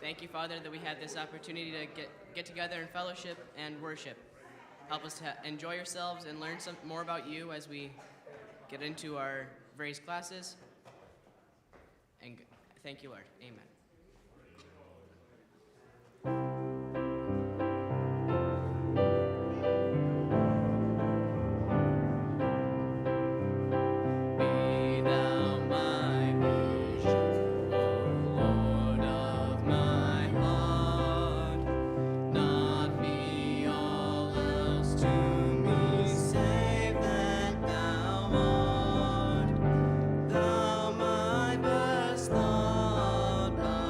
Thank you, Father, that we have this opportunity to get together in fellowship and worship. Help us to enjoy ourselves and learn some more about you as we get into our various classes. And thank you, Lord. Amen. Thou my best thought.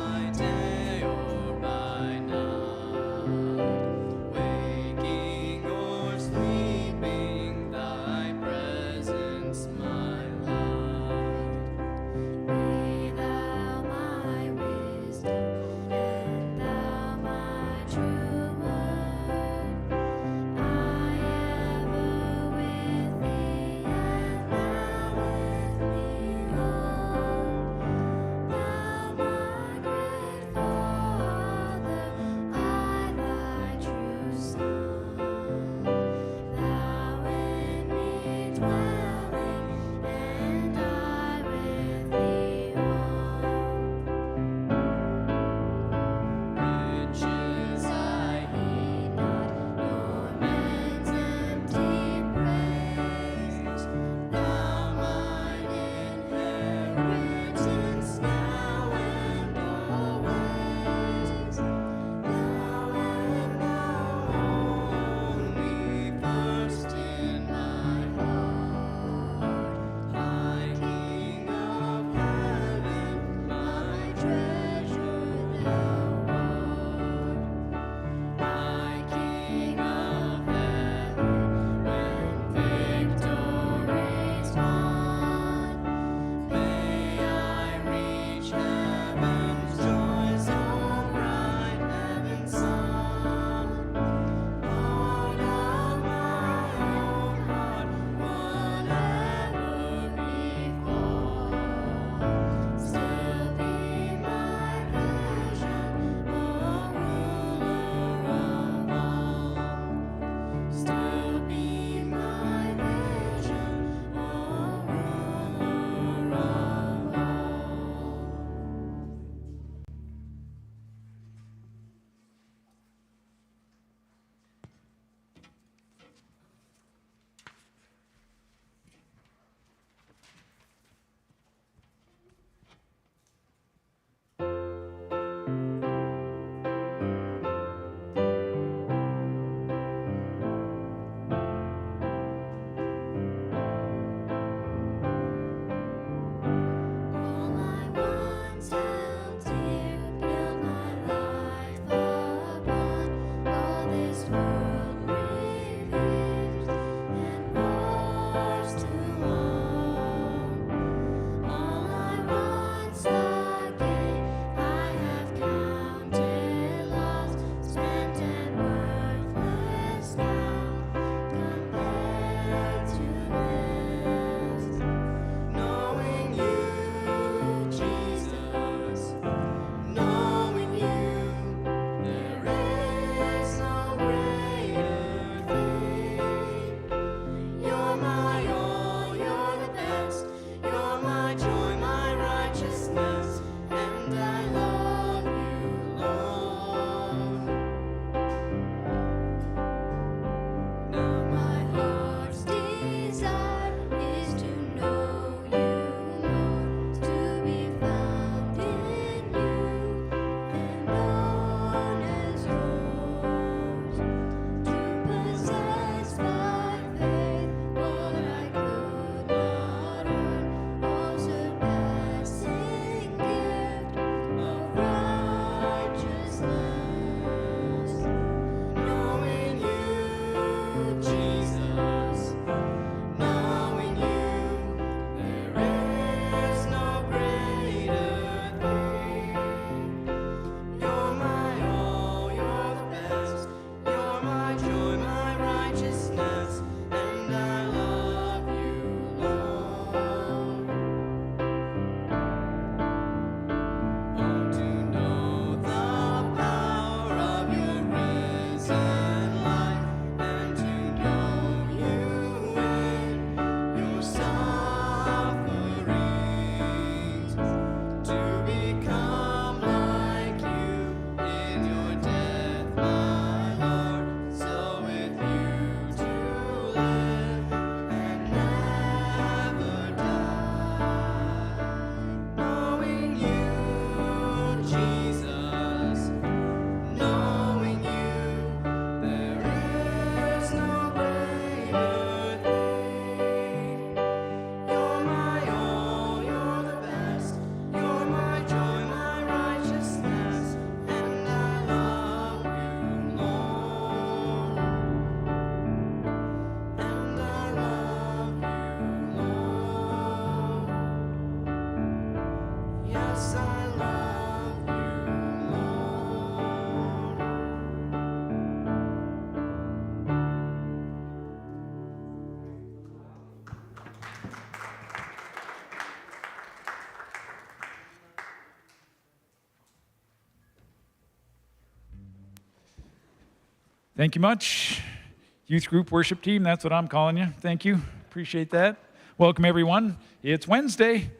Thank you much. Youth group worship team, that's what I'm calling you. Thank you. Appreciate that. Welcome, everyone. It's Wednesday.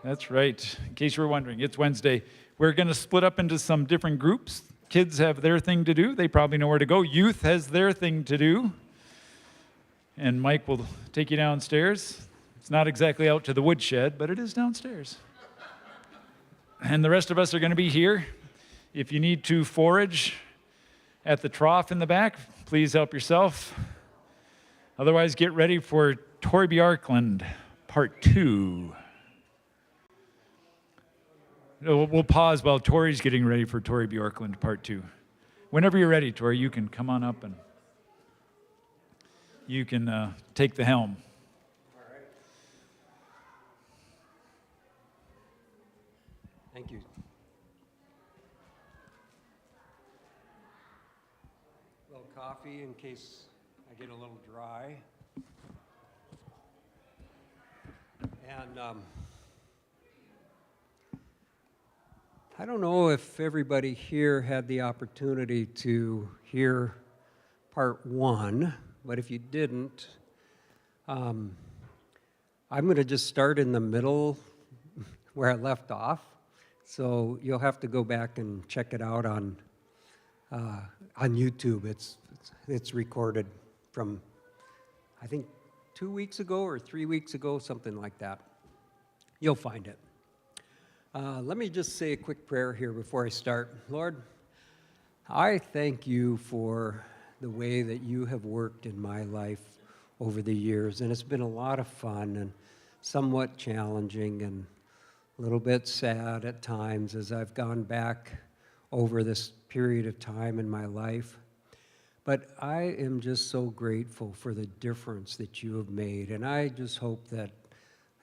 That's right. In case you were wondering, it's Wednesday. We're going to split up into some different groups. Kids have their thing to do. They probably know where to go. Youth has their thing to do. And Mike will take you downstairs. It's not exactly out to the woodshed, but it is downstairs. And the rest of us are going to be here. If you need to forage at the trough in the back, please help yourself. Otherwise, get ready for Tory Bjorklund, part 2. We'll pause while Tory's getting ready for Tory Bjorklund, part 2. Whenever you're ready, Tory, you can come on up and you can take the helm. All right. Thank you. A little coffee in case I get a little dry. And I don't know if everybody here had the opportunity to hear part 1, but if you didn't, I'm going to just start in the middle where I left off. So you'll have to go back and check it out on YouTube. It's recorded from, I think, 2 weeks ago or 3 weeks ago, something like that. You'll find it. Let me just say a quick prayer here before I start. Lord, I thank you for the way that you have worked in my life over the years, and it's been a lot of fun and somewhat challenging and a little bit sad at times as I've gone back over this period of time in my life. But I am just so grateful for the difference that you have made, and I just hope that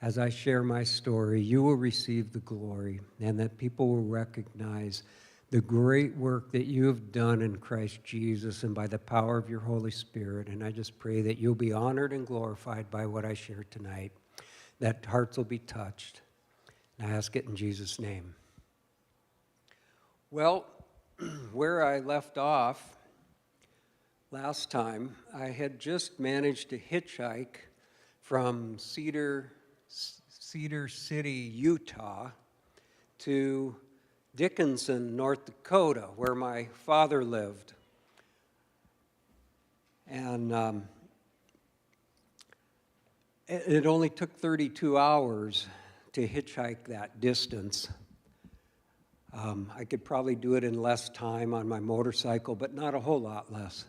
as I share my story, you will receive the glory and that people will recognize the great work that you have done in Christ Jesus and by the power of your Holy Spirit. And I just pray that you'll be honored and glorified by what I share tonight, that hearts will be touched. And I ask it in Jesus' name. Well, where I left off last time, I had just managed to hitchhike from Cedar City, Utah, to Dickinson, North Dakota, where my father lived. And it only took 32 hours to hitchhike that distance. I could probably do it in less time on my motorcycle, but not a whole lot less.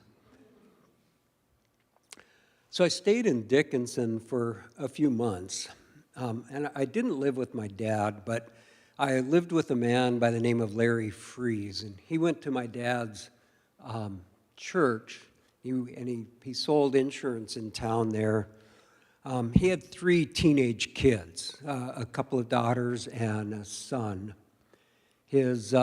So I stayed in Dickinson for a few months. And I didn't live with my dad, but I lived with a man by the name of Larry Fries, and he went to my dad's church. He sold insurance in town there. He had 3 teenage kids, a couple of daughters and a son. His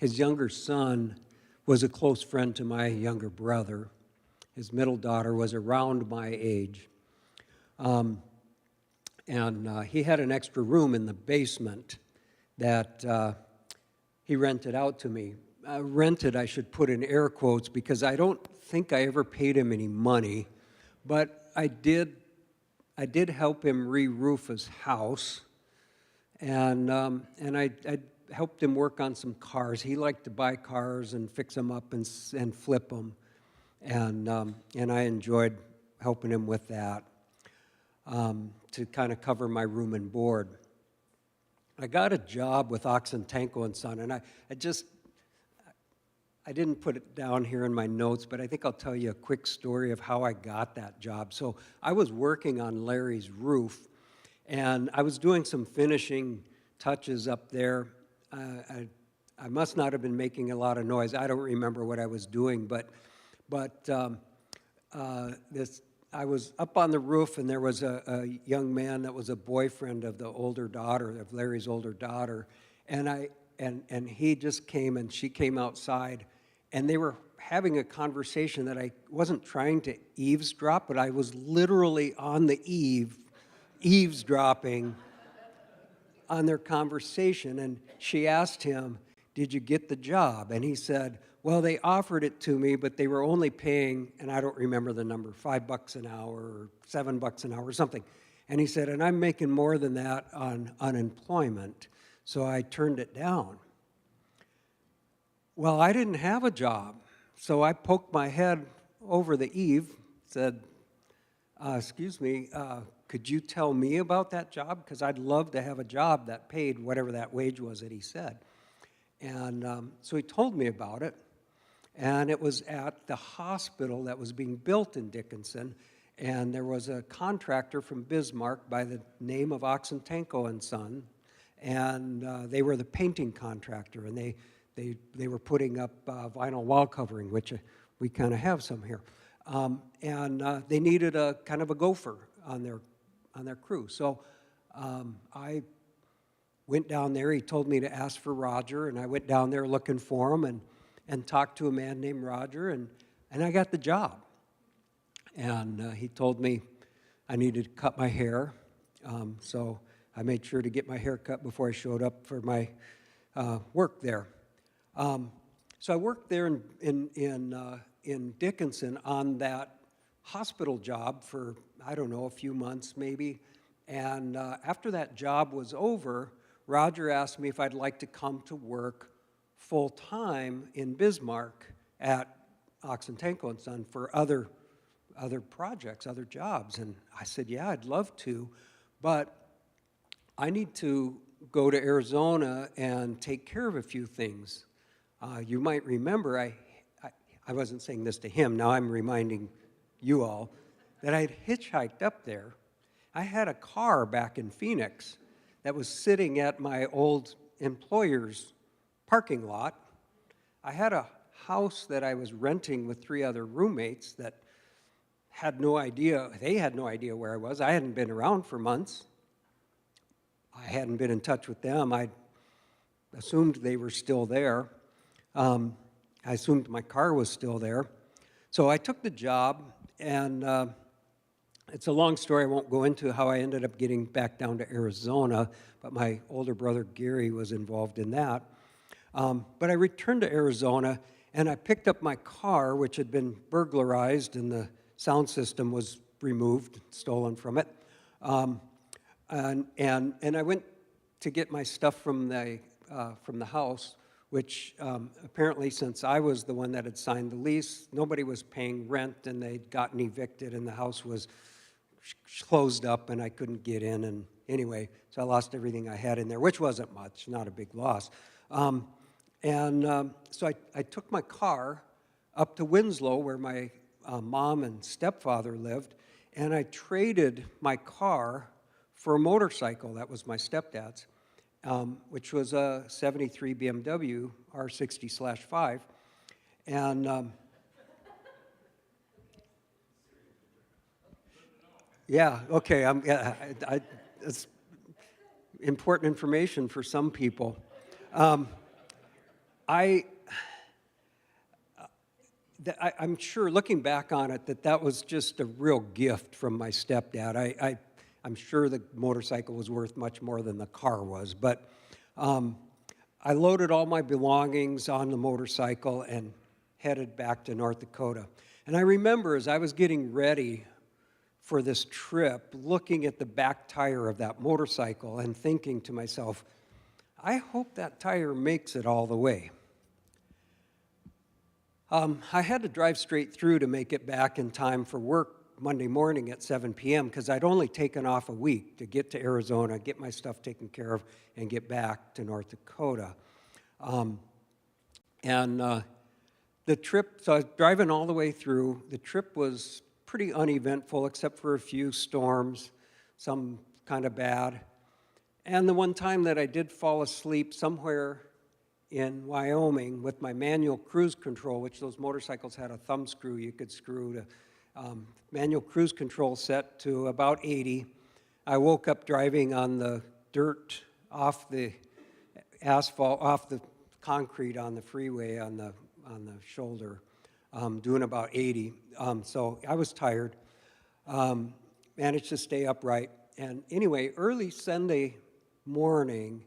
younger son was a close friend to my younger brother. His middle daughter was around my age. And he had an extra room in the basement that he rented out to me. Rented, I should put in air quotes, because I don't think I ever paid him any money, but I did help him re-roof his house, and I helped him work on some cars. He liked to buy cars and fix them up and flip them, and I enjoyed helping him with that. To kind of cover my room and board. I got a job with Oxentanko and Son, and I didn't put it down here in my notes, but I think I'll tell you a quick story of how I got that job. So I was working on Larry's roof, and I was doing some finishing touches up there. I must not have been making a lot of noise. I don't remember what I was doing, but I was up on the roof, and there was a young man that was a boyfriend of the older daughter, of Larry's older daughter, and he just came, and she came outside, and they were having a conversation that I wasn't trying to eavesdrop, but I was literally on the eavesdropping on their conversation, and she asked him, did you get the job? And he said, well, they offered it to me, but they were only paying, and I don't remember the number, $5 an hour or $7 an hour or something. And he said, and I'm making more than that on unemployment, so I turned it down. Well, I didn't have a job, so I poked my head over the eave, said, excuse me, could you tell me about that job? Because I'd love to have a job that paid whatever that wage was that he said. And so he told me about it, and it was at the hospital that was being built in Dickinson, and there was a contractor from Bismarck by the name of Oxentenko and Son, and they were the painting contractor, and they were putting up vinyl wall covering, which we kind of have some here, and they needed a kind of a gopher on their crew. So I went down there. He told me to ask for Roger, and I went down there looking for him and talked to a man named Roger, and I got the job. And he told me I needed to cut my hair, so I made sure to get my hair cut before I showed up for my work there. So I worked there in Dickinson on that hospital job for, I don't know, a few months maybe. And after that job was over, Roger asked me if I'd like to come to work full-time in Bismarck at Oxentenko and Son for other projects, other jobs. And I said, yeah, I'd love to, but I need to go to Arizona and take care of a few things. You might remember, I wasn't saying this to him, now I'm reminding you all, that I had hitchhiked up there. I had a car back in Phoenix that was sitting at my old employer's parking lot. I had a house that I was renting with 3 other roommates that had no idea, they had no idea where I was. I hadn't been around for months. I hadn't been in touch with them. I assumed they were still there. I assumed my car was still there. So I took the job, and it's a long story. I won't go into how I ended up getting back down to Arizona, but my older brother Gary was involved in that. But I returned to Arizona, and I picked up my car, which had been burglarized, and the sound system was removed, stolen from it. And I went to get my stuff from the house, which apparently, since I was the one that had signed the lease, nobody was paying rent, and they'd gotten evicted, and the house was closed up, and I couldn't get in. And anyway, so I lost everything I had in there, which wasn't much, not a big loss. So I took my car up to Winslow, where my mom and stepfather lived, and I traded my car for a motorcycle that was my stepdad's, which was a 73 BMW R60/5. And yeah, okay, it's important information for some people. I'm sure, looking back on it, that was just a real gift from my stepdad. I'm sure the motorcycle was worth much more than the car was, but I loaded all my belongings on the motorcycle and headed back to North Dakota. And I remember, as I was getting ready for this trip, looking at the back tire of that motorcycle and thinking to myself, I hope that tire makes it all the way. I had to drive straight through to make it back in time for work Monday morning at 7 p.m. because I'd only taken off a week to get to Arizona, get my stuff taken care of, and get back to North Dakota. The trip, so I was driving all the way through. The trip was pretty uneventful except for a few storms, some kind of bad. And the one time that I did fall asleep somewhere in Wyoming with my manual cruise control, which those motorcycles had a thumb screw you could screw to manual cruise control set to about 80. I woke up driving on the dirt off the asphalt, off the concrete on the freeway on the shoulder, doing about 80. So I was tired, managed to stay upright. And anyway, early Sunday morning,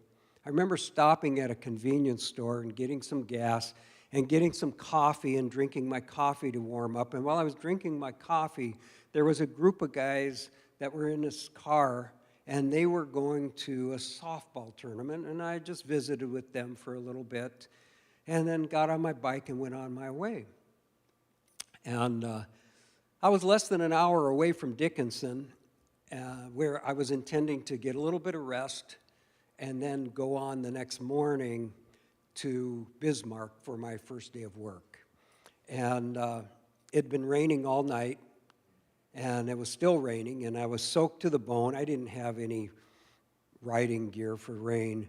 I remember stopping at a convenience store and getting some gas and getting some coffee and drinking my coffee to warm up. And while I was drinking my coffee, there was a group of guys that were in this car, and they were going to a softball tournament, and I just visited with them for a little bit, and then got on my bike and went on my way. And I was less than an hour away from Dickinson, where I was intending to get a little bit of rest and then go on the next morning to Bismarck for my first day of work. And it'd been raining all night, and it was still raining, and I was soaked to the bone. I didn't have any riding gear for rain.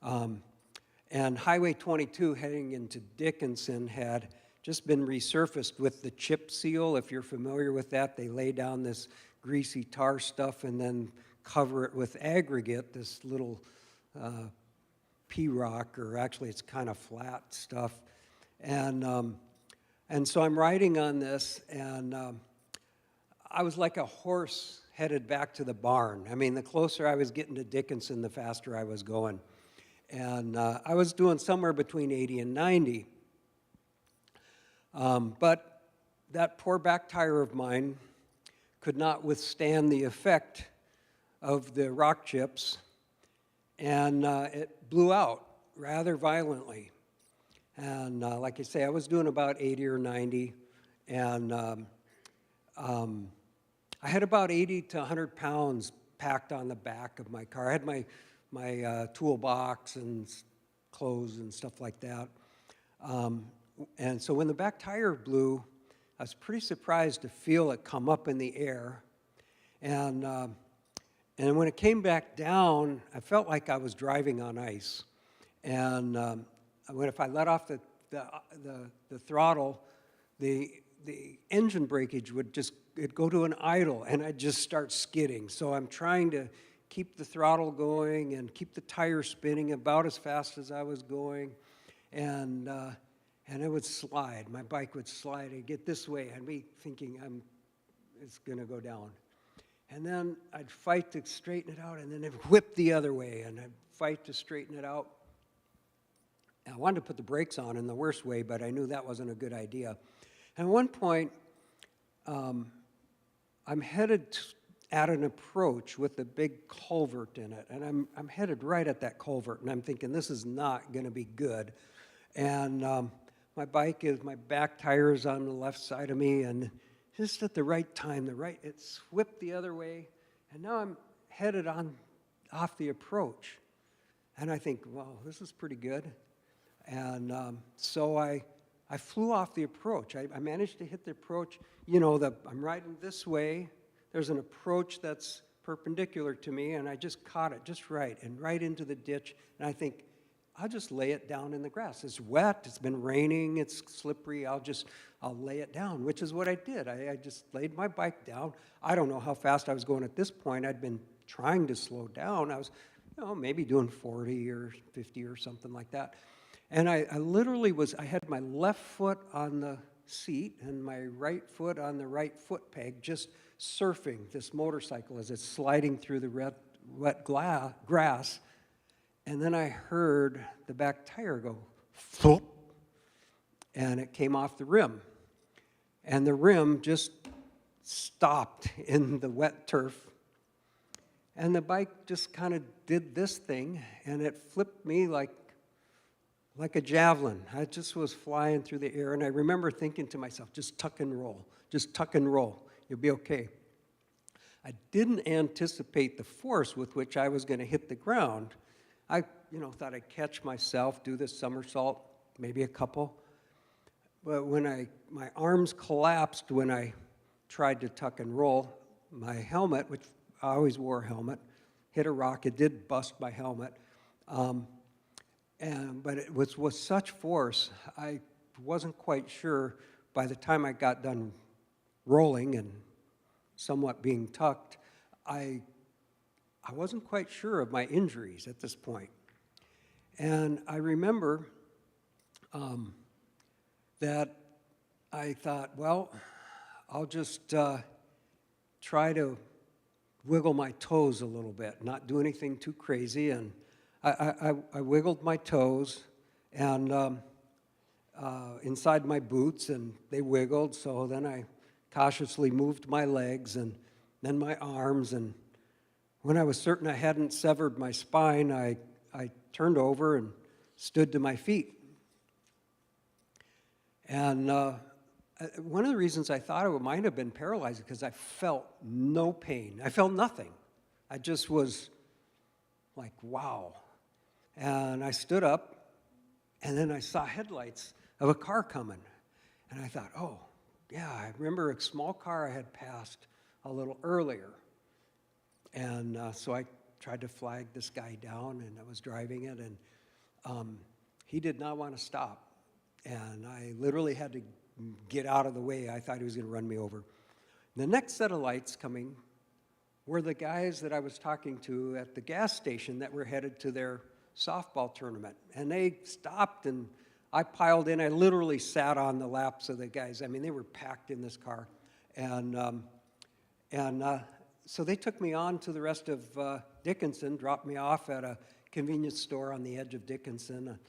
And Highway 22 heading into Dickinson had just been resurfaced with the chip seal. If you're familiar with that, they lay down this greasy tar stuff and then cover it with aggregate, this little P-rock, or actually it's kind of flat stuff. And so I'm riding on this, and I was like a horse headed back to the barn. I mean, the closer I was getting to Dickinson, the faster I was going. And I was doing somewhere between 80 and 90. But that poor back tire of mine could not withstand the effect of the rock chips, and it blew out rather violently. And like I say, I was doing about 80 or 90, and I had about 80 to 100 pounds packed on the back of my car. I had my toolbox and clothes and stuff like that. And so when the back tire blew, I was pretty surprised to feel it come up in the air. And when it came back down, I felt like I was driving on ice. And if I let off the throttle, the engine breakage would it'd go to an idle, and I'd just start skidding. So I'm trying to keep the throttle going and keep the tire spinning about as fast as I was going. And it would slide. My bike would slide. I'd get this way. I'd be thinking it's going to go down. And then I'd fight to straighten it out, and then it'd whip the other way, and I'd fight to straighten it out. And I wanted to put the brakes on in the worst way, but I knew that wasn't a good idea. And at one point, I'm headed at an approach with a big culvert in it, and I'm headed right at that culvert, and I'm thinking, this is not going to be good. And my back tire is on the left side of me, and just at the right time, it's whipped the other way, and now I'm headed off the approach. And I think, well, this is pretty good. And so I flew off the approach. I managed to hit the approach. I'm riding this way. There's an approach that's perpendicular to me, and I just caught it just right, and right into the ditch. And I think, I'll just lay it down in the grass. It's wet, it's been raining, it's slippery, I'll lay it down, which is what I did. I just laid my bike down. I don't know how fast I was going at this point. I'd been trying to slow down. I was, maybe doing 40 or 50 or something like that. And I literally I had my left foot on the seat and my right foot on the right foot peg, just surfing this motorcycle as it's sliding through the wet grass. And then I heard the back tire go, thump, and it came off the rim. And the rim just stopped in the wet turf. And the bike just kind of did this thing, and it flipped me like a javelin. I just was flying through the air, and I remember thinking to myself, just tuck and roll. You'll be okay. I didn't anticipate the force with which I was going to hit the ground. I, thought I'd catch myself, do this somersault, maybe a couple. But when my arms collapsed when I tried to tuck and roll, my helmet, which I always wore a helmet, hit a rock. It did bust my helmet. But it was with such force, I wasn't quite sure by the time I got done rolling and somewhat being tucked, I wasn't quite sure of my injuries at this point. And I remember that I thought, well, I'll just try to wiggle my toes a little bit, not do anything too crazy. And I wiggled my toes and inside my boots, and they wiggled. So then I cautiously moved my legs and then my arms. And when I was certain I hadn't severed my spine, I turned over and stood to my feet. And one of the reasons I thought it might have been paralyzed because I felt no pain. I felt nothing. I just was like, wow. And I stood up, and then I saw headlights of a car coming. And I thought, oh, yeah, I remember a small car I had passed a little earlier. And so I tried to flag this guy down, and I was driving it, and he did not want to stop. And I literally had to get out of the way. I thought he was going to run me over. The next set of lights coming were the guys that I was talking to at the gas station that were headed to their softball tournament. And they stopped, and I piled in. I literally sat on the laps of the guys. I mean, they were packed in this car. And so they took me on to the rest of Dickinson, dropped me off at a convenience store on the edge of Dickinson.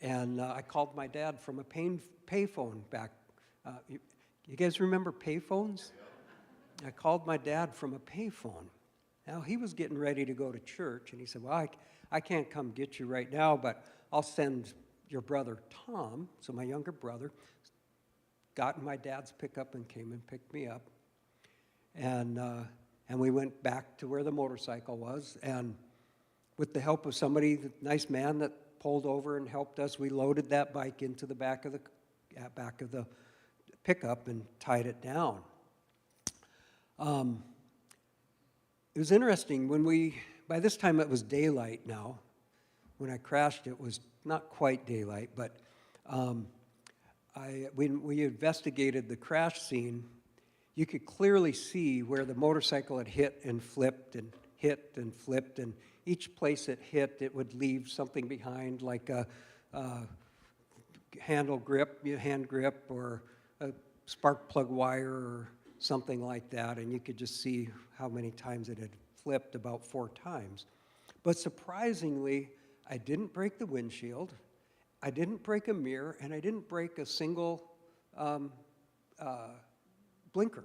And I called my dad from a payphone back. You guys remember payphones? I called my dad from a payphone. Now, he was getting ready to go to church, and he said, well, I can't come get you right now, but I'll send your brother Tom, so my younger brother, got in my dad's pickup and came and picked me up. And we went back to where the motorcycle was, and with the help of somebody, the nice man that pulled over and helped us, we loaded that bike into the back of the pickup and tied it down. It was interesting by this time it was daylight now. When I crashed, it was not quite daylight, but when we investigated the crash scene, you could clearly see where the motorcycle had hit and flipped and hit and flipped, and each place it hit, it would leave something behind, like a hand grip, or a spark plug wire, or something like that, and you could just see how many times it had flipped, about 4 times. But surprisingly, I didn't break the windshield, I didn't break a mirror, and I didn't break a single blinker.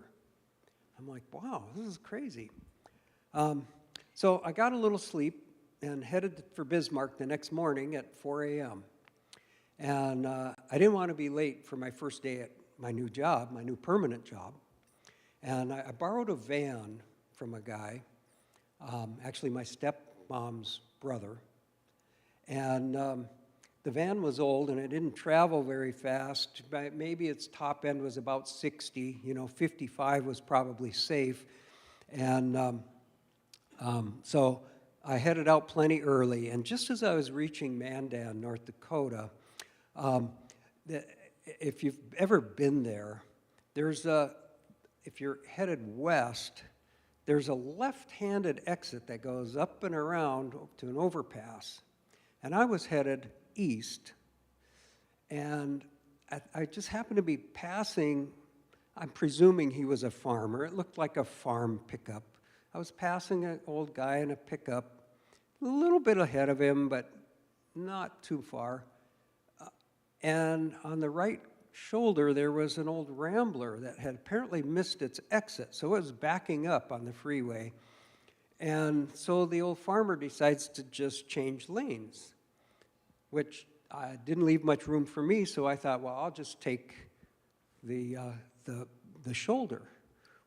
I'm like, wow, this is crazy. So I got a little sleep and headed for Bismarck the next morning at 4 a.m. And I didn't want to be late for my first day at my new job, my new permanent job. And I borrowed a van from a guy, actually my stepmom's brother. And the van was old, and it didn't travel very fast. Maybe its top end was about 60. 55 was probably safe. And so I headed out plenty early. And just as I was reaching Mandan, North Dakota, if you've ever been there, if you're headed west, there's a left-handed exit that goes up and around to an overpass. And I was headed east, and I just happened to be passing, I'm presuming he was a farmer. It looked like a farm pickup. I was passing an old guy in a pickup, a little bit ahead of him, but not too far. And on the right shoulder, there was an old Rambler that had apparently missed its exit, so it was backing up on the freeway. And so the old farmer decides to just change lanes, which didn't leave much room for me, so I thought, well, I'll just take the shoulder,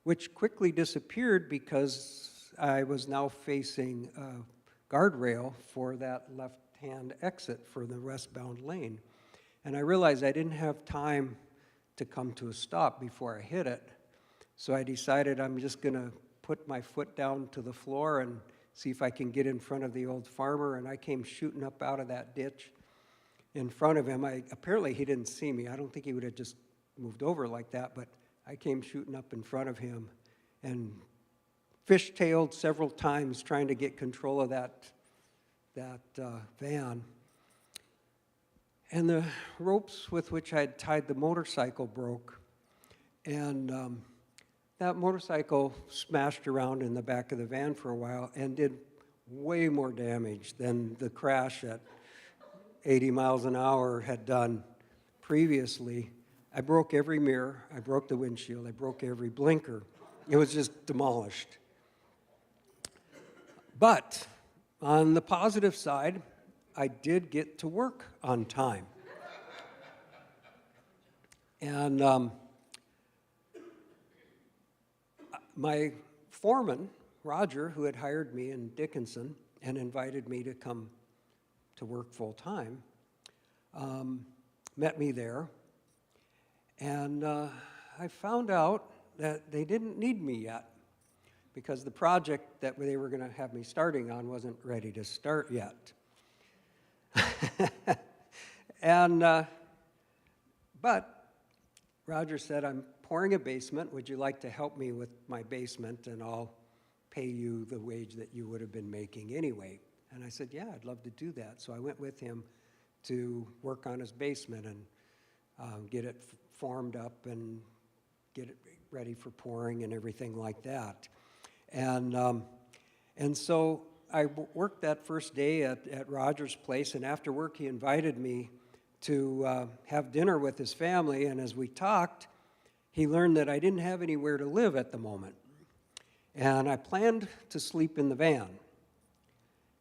which quickly disappeared because I was now facing a guardrail for that left-hand exit for the westbound lane. And I realized I didn't have time to come to a stop before I hit it, so I decided I'm just going to put my foot down to the floor and see if I can get in front of the old farmer, and I came shooting up out of that ditch in front of him. Apparently he didn't see me. I don't think he would have just moved over like that, but I came shooting up in front of him and fishtailed several times trying to get control of that van. And the ropes with which I had tied the motorcycle broke, and that motorcycle smashed around in the back of the van for a while and did way more damage than the crash at 80 miles an hour had done previously. I broke every mirror, I broke the windshield, I broke every blinker. It was just demolished. But on the positive side, I did get to work on time. And my foreman, Roger, who had hired me in Dickinson and invited me to come to work full time, met me there. And I found out that they didn't need me yet because the project that they were going to have me starting on wasn't ready to start yet. But Roger said, I'm pouring a basement. Would you like to help me with my basement, and I'll pay you the wage that you would have been making anyway? And I said, yeah, I'd love to do that. So I went with him to work on his basement and get it formed up and get it ready for pouring and everything like that. And so I worked that first day at Roger's place, and after work he invited me to have dinner with his family, and as we talked, he learned that I didn't have anywhere to live at the moment. And I planned to sleep in the van.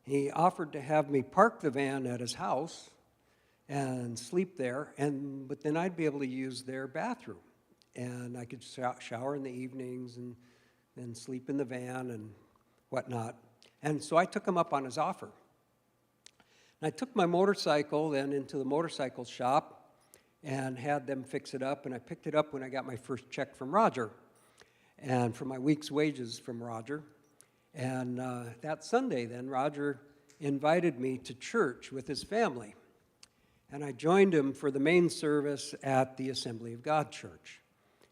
He offered to have me park the van at his house and sleep there, but then I'd be able to use their bathroom. And I could shower in the evenings and then sleep in the van and whatnot. And so I took him up on his offer. And I took my motorcycle then into the motorcycle shop and had them fix it up, and I picked it up when I got my first check from Roger and for my week's wages from Roger. And that Sunday then, Roger invited me to church with his family. And I joined him for the main service at the Assembly of God Church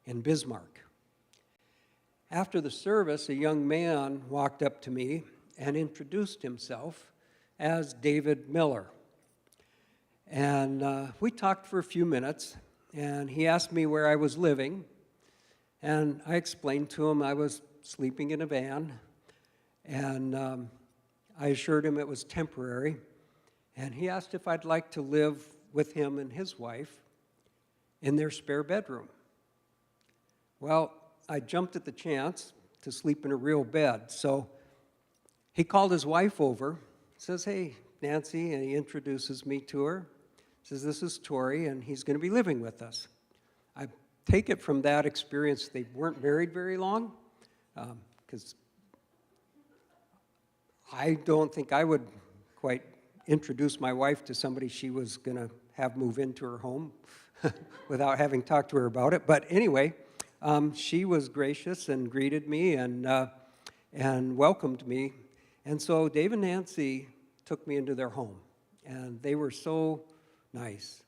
in Bismarck. After the service, a young man walked up to me and introduced himself as David Miller. And we talked for a few minutes, and he asked me where I was living, and I explained to him I was sleeping in a van, and I assured him it was temporary, and he asked if I'd like to live with him and his wife in their spare bedroom. Well, I jumped at the chance to sleep in a real bed, so he called his wife over, says, hey, Nancy, and he introduces me to her. Says, this is Tory, and he's going to be living with us. I take it from that experience they weren't married very long, because I don't think I would quite introduce my wife to somebody she was going to have move into her home without having talked to her about it. But anyway, she was gracious and greeted me and welcomed me. And so Dave and Nancy took me into their home, and they were so nice.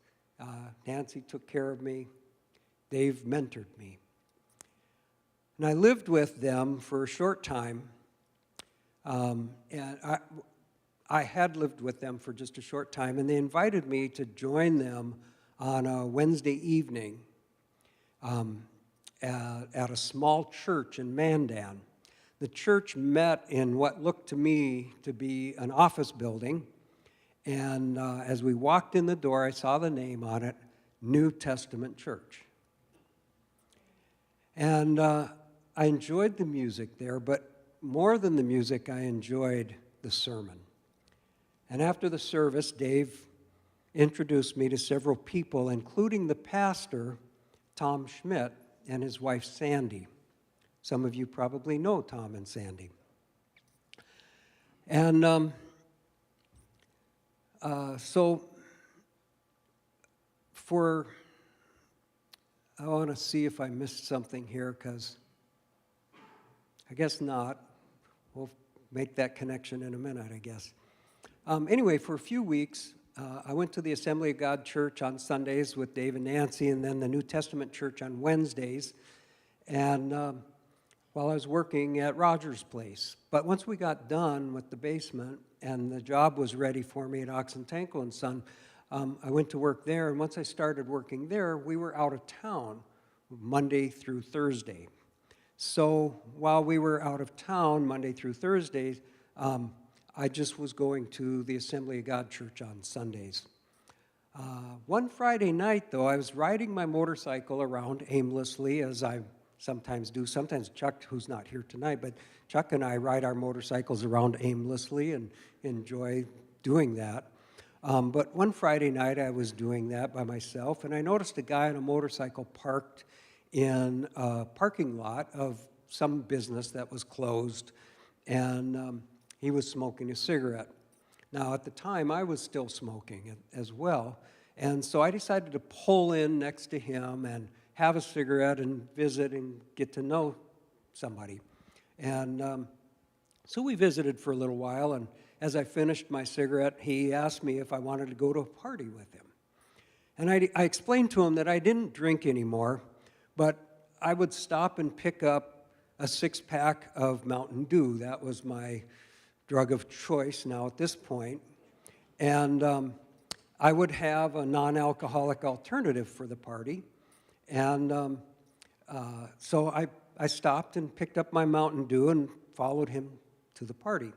Nancy took care of me. Dave mentored me. And I lived with them for a short time, and I had lived with them for just a short time, and they invited me to join them on a Wednesday evening at a small church in Mandan. The church met in what looked to me to be an office building, and as we walked in the door, I saw the name on it, New Testament Church. And I enjoyed the music there, but more than the music, I enjoyed the sermon. And after the service, Dave introduced me to several people, including the pastor, Tom Schmidt, and his wife, Sandy. Some of you probably know Tom and Sandy. And so I want to see if I missed something here, because I guess not. We'll make that connection in a minute, I guess. Anyway, for a few weeks, I went to the Assembly of God Church on Sundays with Dave and Nancy, and then the New Testament Church on Wednesdays. And while I was working at Roger's place. But once we got done with the basement and the job was ready for me at Oxentanko and Son, I went to work there. And once I started working there, we were out of town Monday through Thursday. So while we were out of town Monday through Thursday, I just was going to the Assembly of God Church on Sundays. One Friday night, though, I was riding my motorcycle around aimlessly, as I sometimes do. Sometimes Chuck, who's not here tonight, but Chuck and I ride our motorcycles around aimlessly and enjoy doing that. But one Friday night, I was doing that by myself, and I noticed a guy on a motorcycle parked in a parking lot of some business that was closed, and he was smoking a cigarette. Now, at the time, I was still smoking as well, and so I decided to pull in next to him and have a cigarette and visit and get to know somebody. And so we visited for a little while, and as I finished my cigarette, he asked me if I wanted to go to a party with him. And I explained to him that I didn't drink anymore, but I would stop and pick up a six-pack of Mountain Dew. That was my drug of choice now at this point. And I would have a non-alcoholic alternative for the party. And so I stopped and picked up my Mountain Dew and followed him to the party.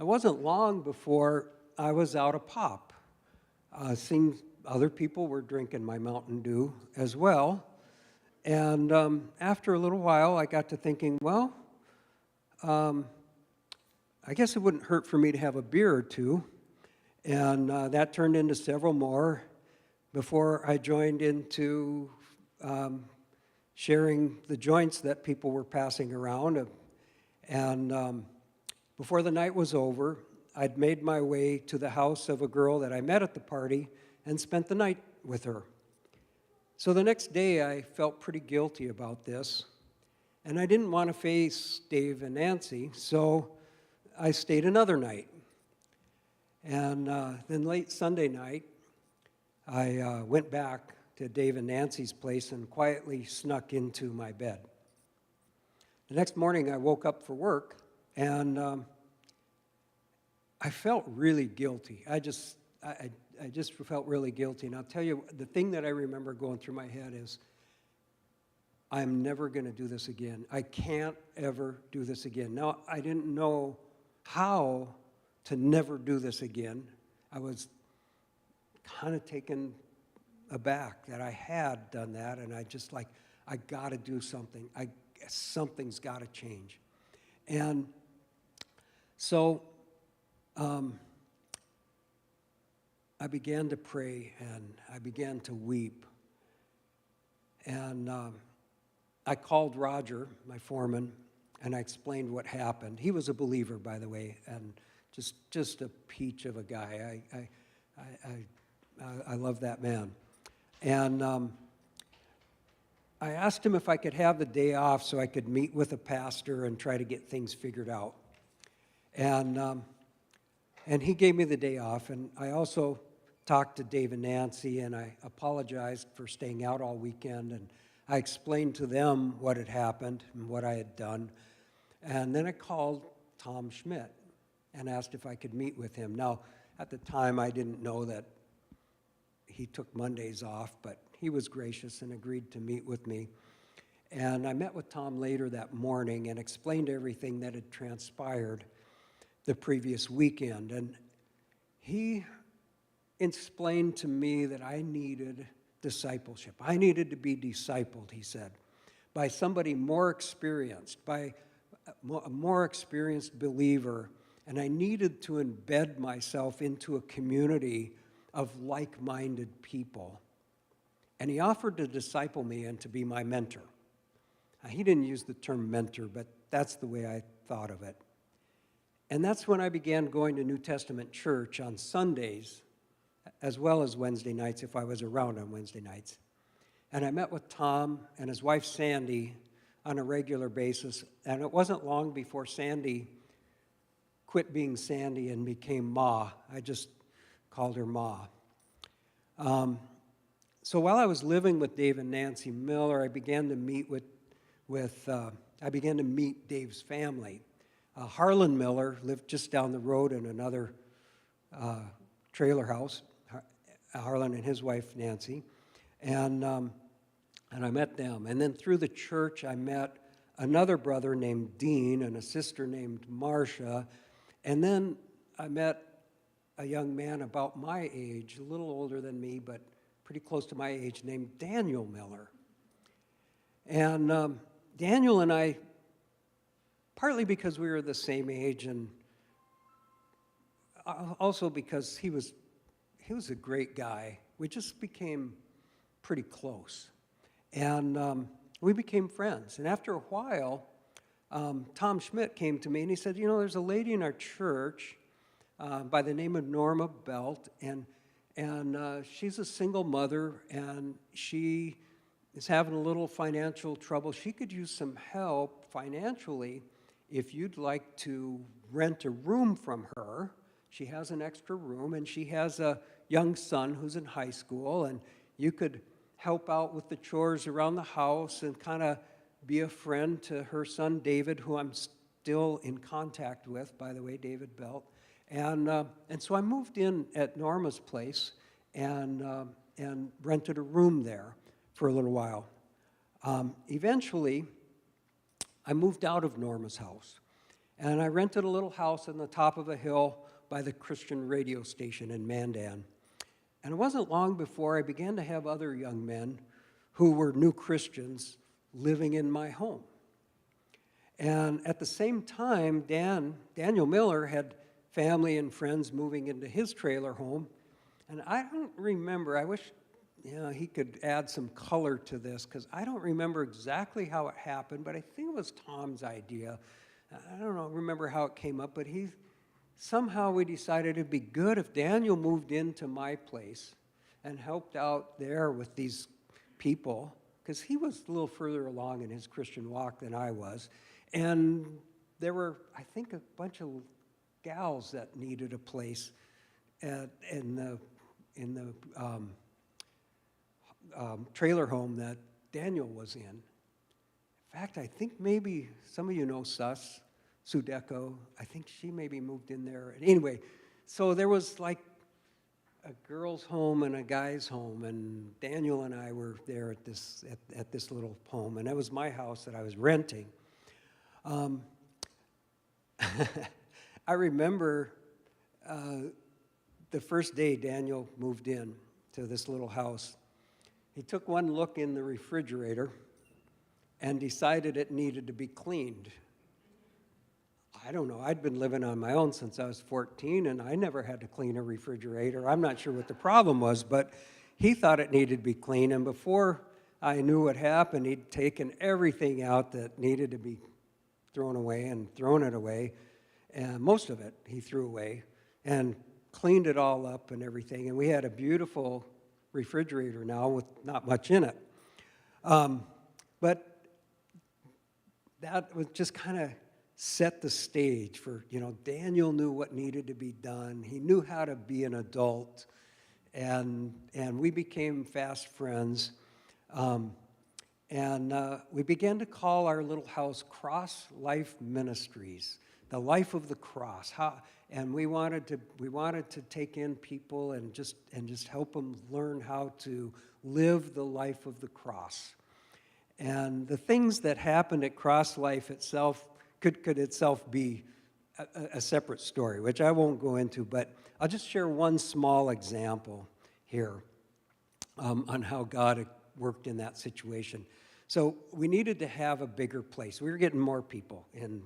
It wasn't long before I was out of pop. Seeing other people were drinking my Mountain Dew as well. And after a little while, I got to thinking, well, I guess it wouldn't hurt for me to have a beer or two. And that turned into several more before I joined into sharing the joints that people were passing around. And before the night was over, I'd made my way to the house of a girl that I met at the party and spent the night with her. So the next day, I felt pretty guilty about this, and I didn't want to face Dave and Nancy, so I stayed another night. And then late Sunday night, I went back to Dave and Nancy's place and quietly snuck into my bed. The next morning, I woke up for work, and I felt really guilty. I just felt really guilty. And I'll tell you, the thing that I remember going through my head is, I'm never going to do this again. I can't ever do this again. Now, I didn't know how to never do this again. I was kind of taken aback that I had done that, and I just like, I got to do something. Something's got to change. And so I began to pray, and I began to weep. And I called Roger, my foreman, and I explained what happened. He was a believer, by the way, and just a peach of a guy. I love that man. And I asked him if I could have the day off so I could meet with a pastor and try to get things figured out. And he gave me the day off, and I also talked to Dave and Nancy, and I apologized for staying out all weekend, and I explained to them what had happened and what I had done. And then I called Tom Schmidt and asked if I could meet with him. Now, at the time, I didn't know that he took Mondays off, but he was gracious and agreed to meet with me. And I met with Tom later that morning and explained everything that had transpired the previous weekend. And he explained to me that I needed discipleship. I needed to be discipled, he said, by somebody more experienced, by a more experienced believer, and I needed to embed myself into a community of like-minded people. And he offered to disciple me and to be my mentor. Now, he didn't use the term mentor, but that's the way I thought of it. And that's when I began going to New Testament church on Sundays, as well as Wednesday nights, if I was around on Wednesday nights. And I met with Tom and his wife Sandy on a regular basis, and it wasn't long before Sandy quit being Sandy and became Ma. I just called her Ma. So while I was living with Dave and Nancy Miller, I began to meet meet Dave's family. Harlan Miller lived just down the road in another trailer house. Harlan and his wife Nancy, and I met them. And then through the church, I met another brother named Dean and a sister named Marcia, And then I met a young man about my age, a little older than me, but pretty close to my age, named Daniel Miller. And Daniel and I, partly because we were the same age, and also because he was a great guy, we just became pretty close. And we became friends. And after a while, Tom Schmidt came to me and he said, you know, there's a lady in our church by the name of Norma Belt, and she's a single mother, and she is having a little financial trouble. She could use some help financially if you'd like to rent a room from her. She has an extra room, and she has a young son who's in high school, and you could help out with the chores around the house and kind of be a friend to her son David, who I'm still in contact with, by the way, David Belt. And so I moved in at Norma's place and rented a room there for a little while. Eventually, I moved out of Norma's house, and I rented a little house on the top of a hill by the Christian radio station in Mandan. And it wasn't long before I began to have other young men who were new Christians living in my home. And at the same time, Daniel Miller had family and friends moving into his trailer home. And I don't remember, I wish he could add some color to this, because I don't remember exactly how it happened, but I think it was Tom's idea. I don't remember how it came up, but somehow we decided it'd be good if Daniel moved into my place and helped out there with these people, because he was a little further along in his Christian walk than I was. And there were, I think, a bunch of gals that needed a place in the trailer home that Daniel was in. In fact, I think maybe some of you know Sudeco. I think she maybe moved in there. Anyway, so there was like a girl's home and a guy's home, and Daniel and I were there at this little home, and that was my house that I was renting. I remember the first day Daniel moved in to this little house. He took one look in the refrigerator and decided it needed to be cleaned. I don't know, I'd been living on my own since I was 14, and I never had to clean a refrigerator. I'm not sure what the problem was, but he thought it needed to be cleaned, and before I knew what happened, he'd taken everything out that needed to be thrown away and thrown it away, and most of it he threw away, and cleaned it all up and everything, and we had a beautiful refrigerator now with not much in it. But that was just kind of set the stage for, Daniel knew what needed to be done. He knew how to be an adult, and we became fast friends. We began to call our little house Cross Life Ministries, the life of the cross. And we wanted to take in people and just help them learn how to live the life of the cross. And the things that happened at Cross Life itself could itself be a separate story, which I won't go into, but I'll just share one small example here on how God worked in that situation. So we needed to have a bigger place. We were getting more people in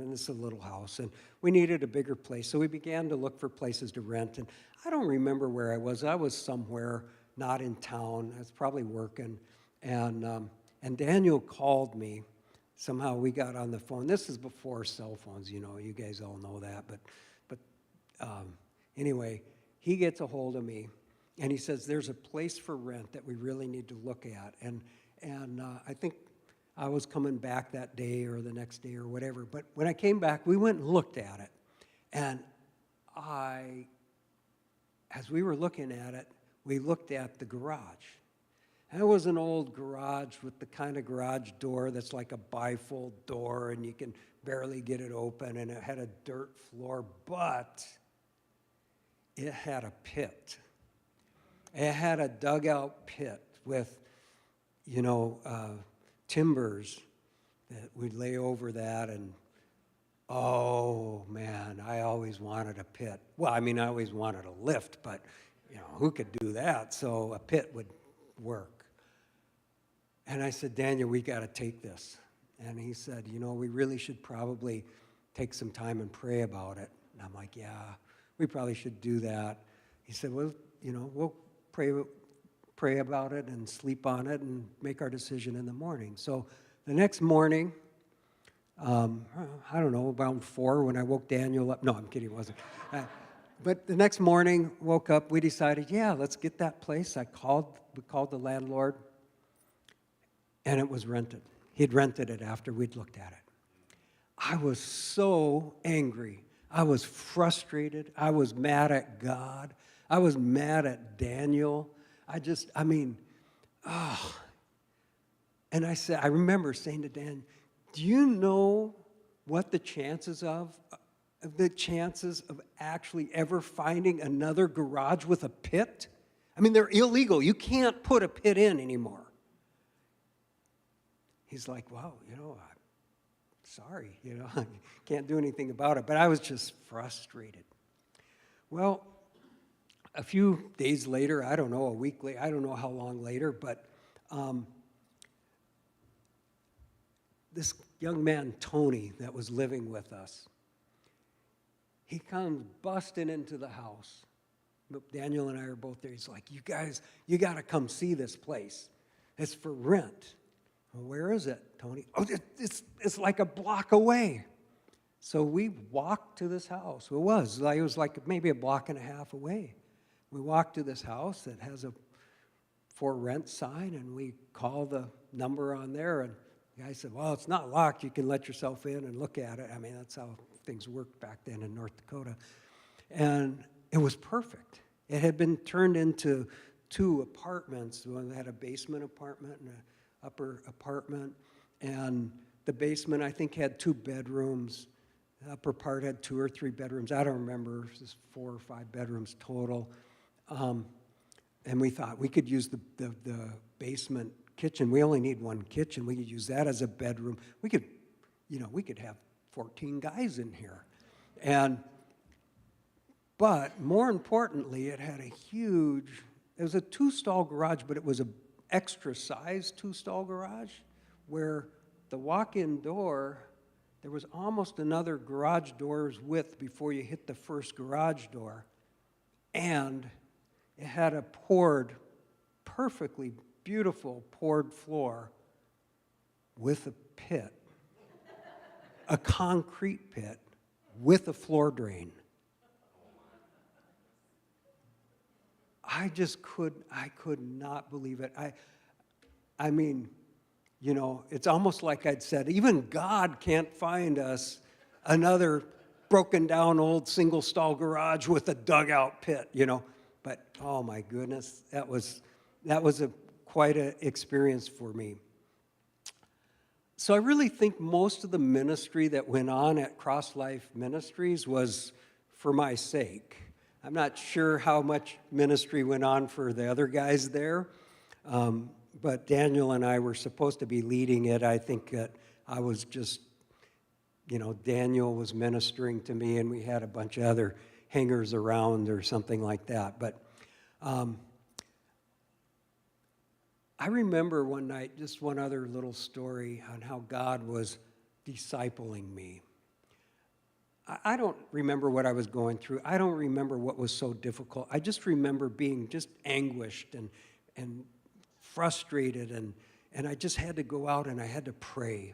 this little house, and we needed a bigger place. So we began to look for places to rent, and I don't remember where I was. I was somewhere not in town. I was probably working, and Daniel called me. Somehow we got on the phone. This is before cell phones, you guys all know that. But anyway, he gets a hold of me, and he says, there's a place for rent that we really need to look at. And I think I was coming back that day or the next day or whatever. But when I came back, we went and looked at it. And as we were looking at it, we looked at the garage. And it was an old garage with the kind of garage door that's like a bifold door, and you can barely get it open, and it had a dirt floor, but it had a pit. It had a dugout pit with, timbers that we'd lay over that, and Oh, man, I always wanted a pit. Well, I mean, I always wanted a lift, but, who could do that? So a pit would work. And I said, Daniel, we got to take this. And he said, we really should probably take some time and pray about it. And I'm like, yeah, we probably should do that. He said, well, we'll pray about it and sleep on it and make our decision in the morning. So the next morning, I don't know, around 4 when I woke Daniel up. No, I'm kidding, it wasn't. But the next morning, woke up, we decided, yeah, let's get that place. We called the landlord, and it was rented. He'd rented it after we'd looked at it. I was so angry. I was frustrated. I was mad at God. I was mad at Daniel. And I remember saying to Dan, do you know what the chances of actually ever finding another garage with a pit? I mean, they're illegal. You can't put a pit in anymore. He's like, wow, I'm sorry, I can't do anything about it. But I was just frustrated. Well, a few days later, I don't know, a week later, I don't know how long later, but this young man, Tony, that was living with us, he comes busting into the house. Daniel and I are both there. He's like, you guys, you got to come see this place. It's for rent. Well, where is it, Tony? Oh, it's like a block away. So we walked to this house. It was like maybe a block and a half away. We walked to this house that has a for rent sign, and we call the number on there, and the guy said, well, it's not locked. You can let yourself in and look at it. I mean, that's how things worked back then in North Dakota. And it was perfect. It had been turned into 2 apartments. One had a basement apartment and an upper apartment. And the basement, I think, had 2 bedrooms. The upper part had 2 or 3 bedrooms. I don't remember. It was 4 or 5 bedrooms total. And we thought we could use the basement kitchen. We only need 1 kitchen. We could use that as a bedroom. We could have 14 guys in here. But more importantly, it was a 2-stall garage, but it was an extra size 2-stall garage where the walk-in door, there was almost another garage door's width before you hit the first garage door. And it had a perfectly beautiful poured floor with a pit, a concrete pit with a floor drain. I could not believe it. I mean, it's almost like I'd said, even God can't find us another broken down old single stall garage with a dugout pit, But oh my goodness, that was quite an experience for me. So I really think most of the ministry that went on at Cross Life Ministries was for my sake. I'm not sure how much ministry went on for the other guys there, but Daniel and I were supposed to be leading it. I think that I was just, Daniel was ministering to me, and we had a bunch of other hangers around or something like that. But I remember one night, just one other little story on how God was discipling me. I don't remember what I was going through. I don't remember what was so difficult. I just remember being just anguished and frustrated, and I just had to go out and I had to pray.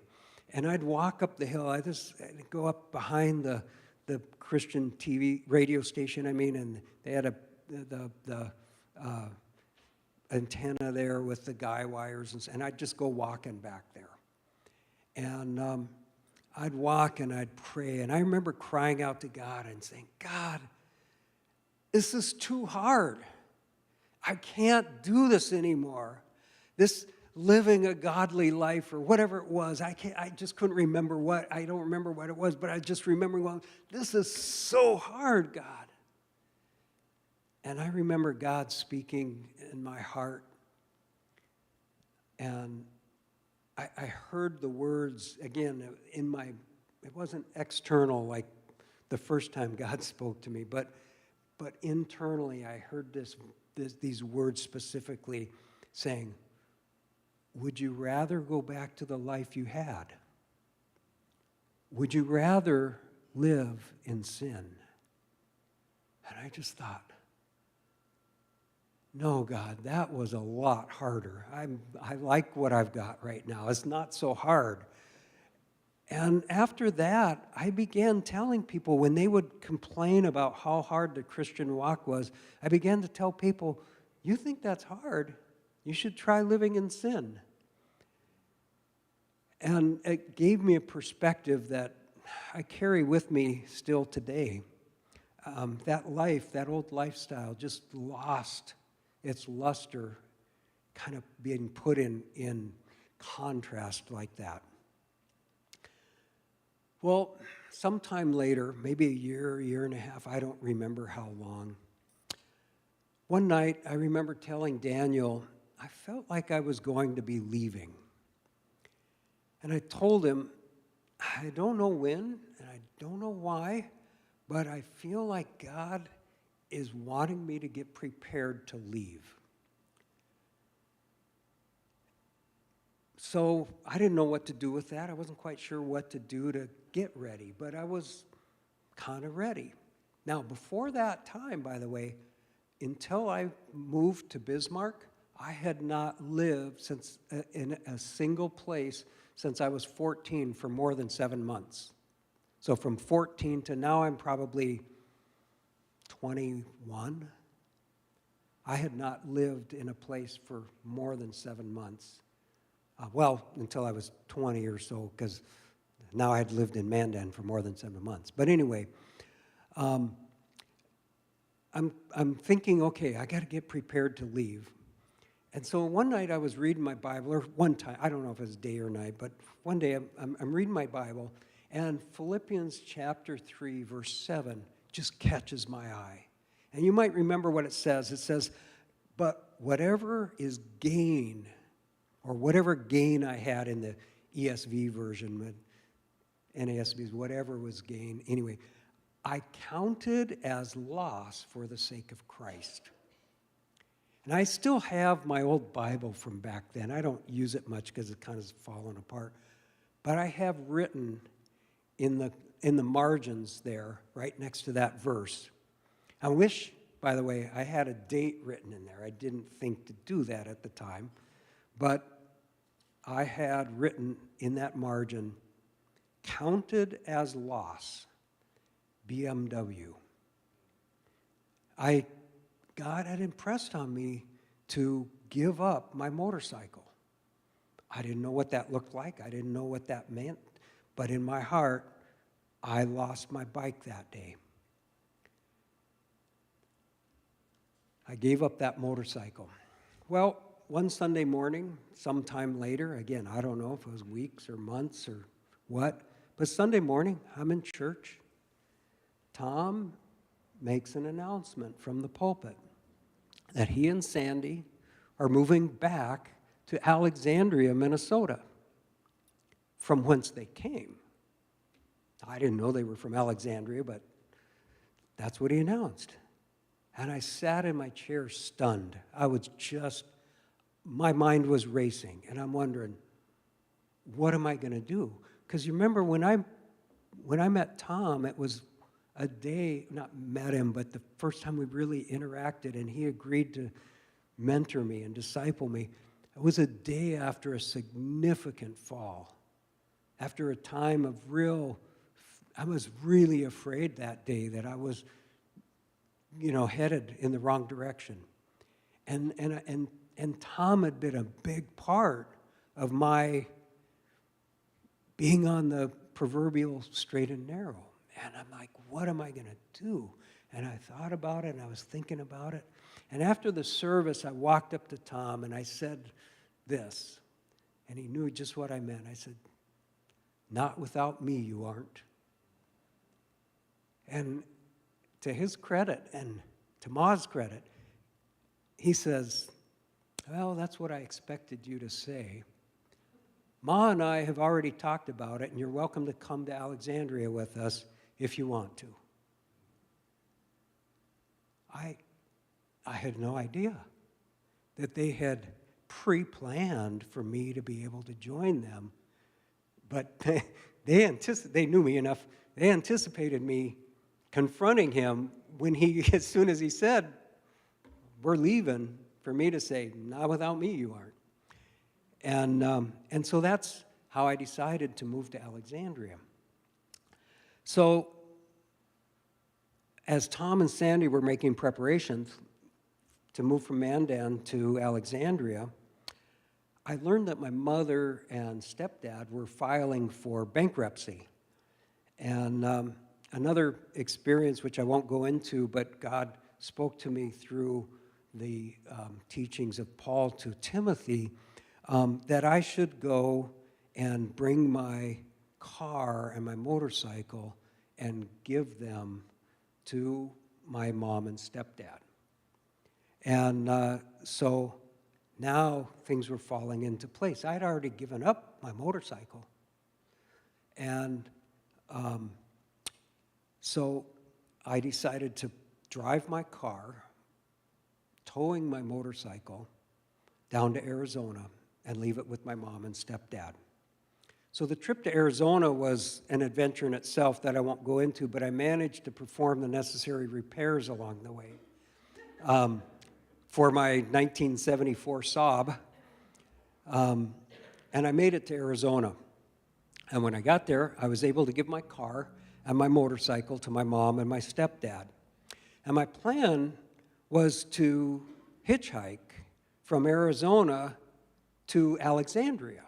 And I'd walk up the hill. I'd go up behind the Christian TV radio station, and they had the antenna there with the guy wires, and I'd just go walking back there. And I'd walk and I'd pray, and I remember crying out to God and saying, God, this is too hard. I can't do this anymore. This living a godly life or whatever it was, I just couldn't remember what. I don't remember what it was, but I just remember going, this is so hard, God. And I remember God speaking in my heart, and I heard the words again in my external like the first time God spoke to me, but internally I heard these words specifically saying, would you rather go back to the life you had? Would you rather live in sin? And I just thought, no, God, that was a lot harder. I like what I've got right now. It's not so hard. And after that, I began telling people when they would complain about how hard the Christian walk was, I began to tell people, you think that's hard? You should try living in sin. And it gave me a perspective that I carry with me still today. That life, that old lifestyle, just lost its luster, kind of being put in contrast like that. Well, sometime later, maybe a year and a half, I don't remember how long. One night, I remember telling Daniel, I felt like I was going to be leaving. And I told him, I don't know when, and I don't know why, but I feel like God is wanting me to get prepared to leave. So I didn't know what to do with that. I wasn't quite sure what to do to get ready, but I was kind of ready. Now, before that time, by the way, until I moved to Bismarck, I had not lived in a single place since I was 14 for more than 7 months. So from 14 to now, I'm probably 21. I had not lived in a place for more than 7 months. Until I was 20 or so, because now I had lived in Mandan for more than 7 months. But anyway, I'm thinking, okay, I got to get prepared to leave. And so one night I was reading my Bible, or one time, I don't know if it was day or night, but one day I'm reading my Bible, and Philippians chapter 3, verse 7 just catches my eye. And you might remember what it says. It says, but whatever is gain, or whatever gain I had in the ESV version, but NASB's whatever was gain. Anyway, I counted as loss for the sake of Christ. And I still have my old Bible from back then. I don't use it much because it kind of fallen apart. But I have written in the margins there, right next to that verse. I wish, by the way, I had a date written in there. I didn't think to do that at the time. But I had written in that margin, counted as loss, BMW. God had impressed on me to give up my motorcycle. I didn't know what that looked like. I didn't know what that meant. But in my heart, I lost my bike that day. I gave up that motorcycle. Well, one Sunday morning, sometime later, again, I don't know if it was weeks or months or what, but Sunday morning, I'm in church. Tom makes an announcement from the pulpit that he and Sandy are moving back to Alexandria, Minnesota, from whence they came. I didn't know they were from Alexandria, but that's what he announced. And I sat in my chair stunned. My mind was racing, and I'm wondering, what am I going to do? Because you remember when I met Tom, it was a day, not met him, but the first time we really interacted, and he agreed to mentor me and disciple me. It was a day after a significant fall, after a time of I was really afraid that day that I was, headed in the wrong direction. And Tom had been a big part of my being on the proverbial straight and narrow. And I'm like, what am I going to do? And I thought about it, and I was thinking about it. And after the service, I walked up to Tom, and I said this. And he knew just what I meant. I said, not without me, you aren't. And to his credit, and to Ma's credit, he says, well, that's what I expected you to say. Ma and I have already talked about it, and you're welcome to come to Alexandria with us if you want to. I had no idea that they had pre-planned for me to be able to join them, but they knew me enough. They anticipated me confronting him when as soon as he said, "We're leaving," for me to say, "Not without me, you aren't." And so that's how I decided to move to Alexandria. So as Tom and Sandy were making preparations to move from Mandan to Alexandria, I learned that my mother and stepdad were filing for bankruptcy. And another experience, which I won't go into, but God spoke to me through the teachings of Paul to Timothy, that I should go and bring my car and my motorcycle and give them to my mom and stepdad. And so now things were falling into place. I'd already given up my motorcycle. And so I decided to drive my car, towing my motorcycle down to Arizona and leave it with my mom and stepdad. So the trip to Arizona was an adventure in itself that I won't go into, but I managed to perform the necessary repairs along the way. For my 1974 Saab, and I made it to Arizona. And when I got there, I was able to give my car and my motorcycle to my mom and my stepdad. And my plan was to hitchhike from Arizona to Alexandria.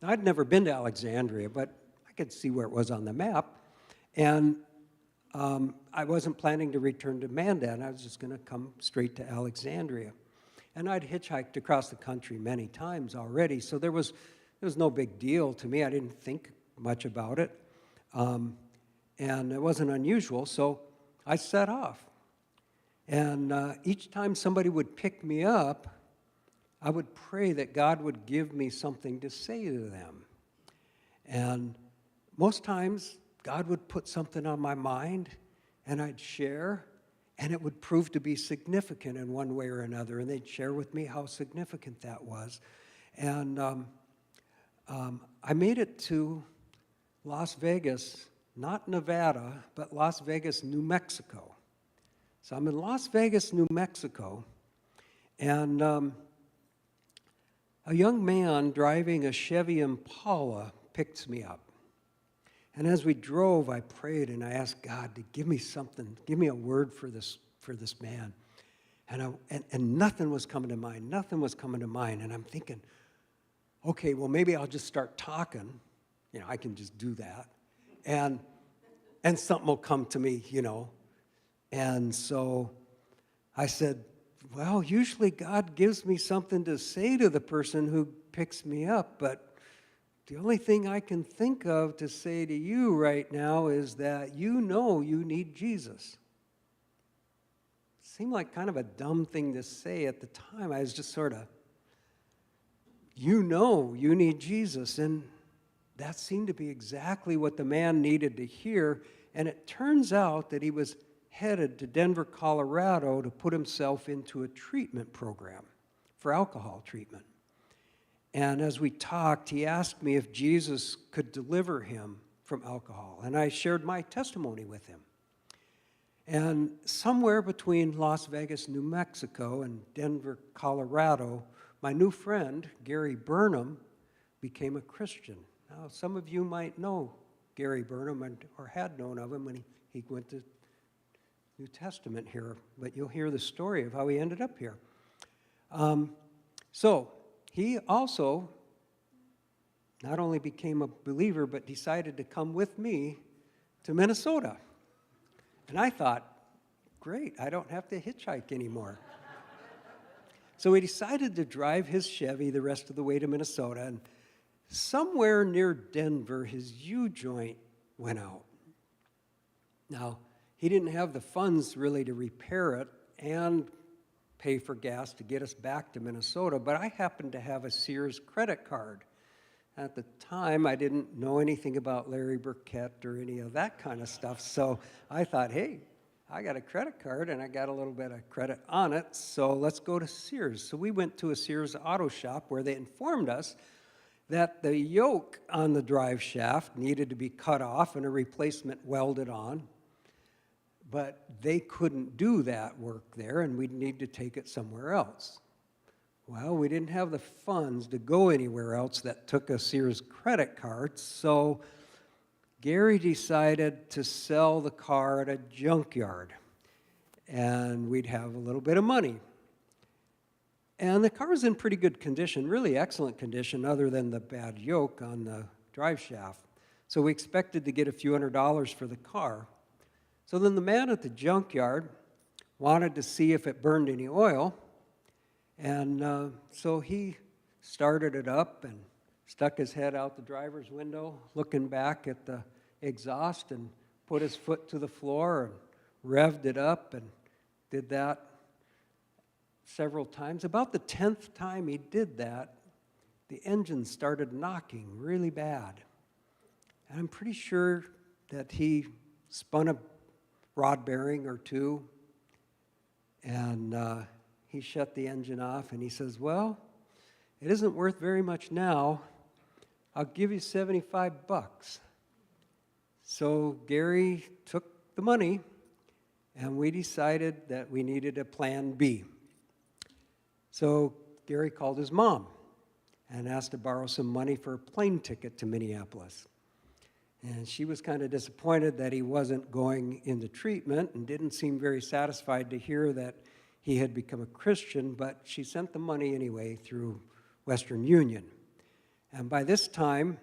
Now, I'd never been to Alexandria, but I could see where it was on the map. And I wasn't planning to return to Mandan. I was just going to come straight to Alexandria. And I'd hitchhiked across the country many times already, so there was no big deal to me. I didn't think much about it. And it wasn't unusual, so I set off. And each time somebody would pick me up, I would pray that God would give me something to say to them. And most times, God would put something on my mind, and I'd share, and it would prove to be significant in one way or another, and they'd share with me how significant that was. And I made it to Las Vegas, not Nevada, but Las Vegas, New Mexico. So I'm in Las Vegas, New Mexico, and a young man driving a Chevy Impala picked me up. And as we drove, I prayed and I asked God to give me something, give me a word for this man. And nothing was coming to mind, nothing was coming to mind. And I'm thinking, okay, well, maybe I'll just start talking. I can just do that. And something will come to me, And so I said, well, usually God gives me something to say to the person who picks me up, but the only thing I can think of to say to you right now is that you need Jesus. It seemed like kind of a dumb thing to say at the time. I was just sort of, you need Jesus. And that seemed to be exactly what the man needed to hear. And it turns out that he was headed to Denver, Colorado to put himself into a treatment program for alcohol treatment. And as we talked, he asked me if Jesus could deliver him from alcohol. And I shared my testimony with him. And somewhere between Las Vegas, New Mexico, and Denver, Colorado, my new friend, Gary Burnham, became a Christian. Now, some of you might know Gary Burnham or had known of him when he went to New Testament here, but you'll hear the story of how he ended up here. So he also not only became a believer, but decided to come with me to Minnesota. And I thought, great, I don't have to hitchhike anymore. So he decided to drive his Chevy the rest of the way to Minnesota, and somewhere near Denver, his U-joint went out. Now, he didn't have the funds really to repair it and pay for gas to get us back to Minnesota, but I happened to have a Sears credit card At the time, I didn't know anything about Larry Burkett or any of that kind of stuff, so I thought, hey, I got a credit card and I got a little bit of credit on it, so let's go to Sears. So we went to a Sears auto shop where they informed us that the yoke on the drive shaft needed to be cut off and a replacement welded on, but they couldn't do that work there and we'd need to take it somewhere else. Well, we didn't have the funds to go anywhere else that took a Sears credit card, so Gary decided to sell the car at a junkyard, and we'd have a little bit of money. And the car was in pretty good condition, really excellent condition, other than the bad yoke on the drive shaft. So we expected to get a few $100s for the car. So then the man at the junkyard wanted to see if it burned any oil, and so he started it up and stuck his head out the driver's window, looking back at the exhaust, and put his foot to the floor and revved it up and did that several times. About the 10th time he did that, the engine started knocking really bad. And I'm pretty sure that he spun a rod bearing or two, and he shut the engine off, and he says, well, it isn't worth very much now. I'll give you $75. So Gary took the money, and we decided that we needed a plan B. So Gary called his mom and asked to borrow some money for a plane ticket to Minneapolis. And she was kind of disappointed that he wasn't going into treatment and didn't seem very satisfied to hear that he had become a Christian, but she sent the money anyway through Western Union. And by this time,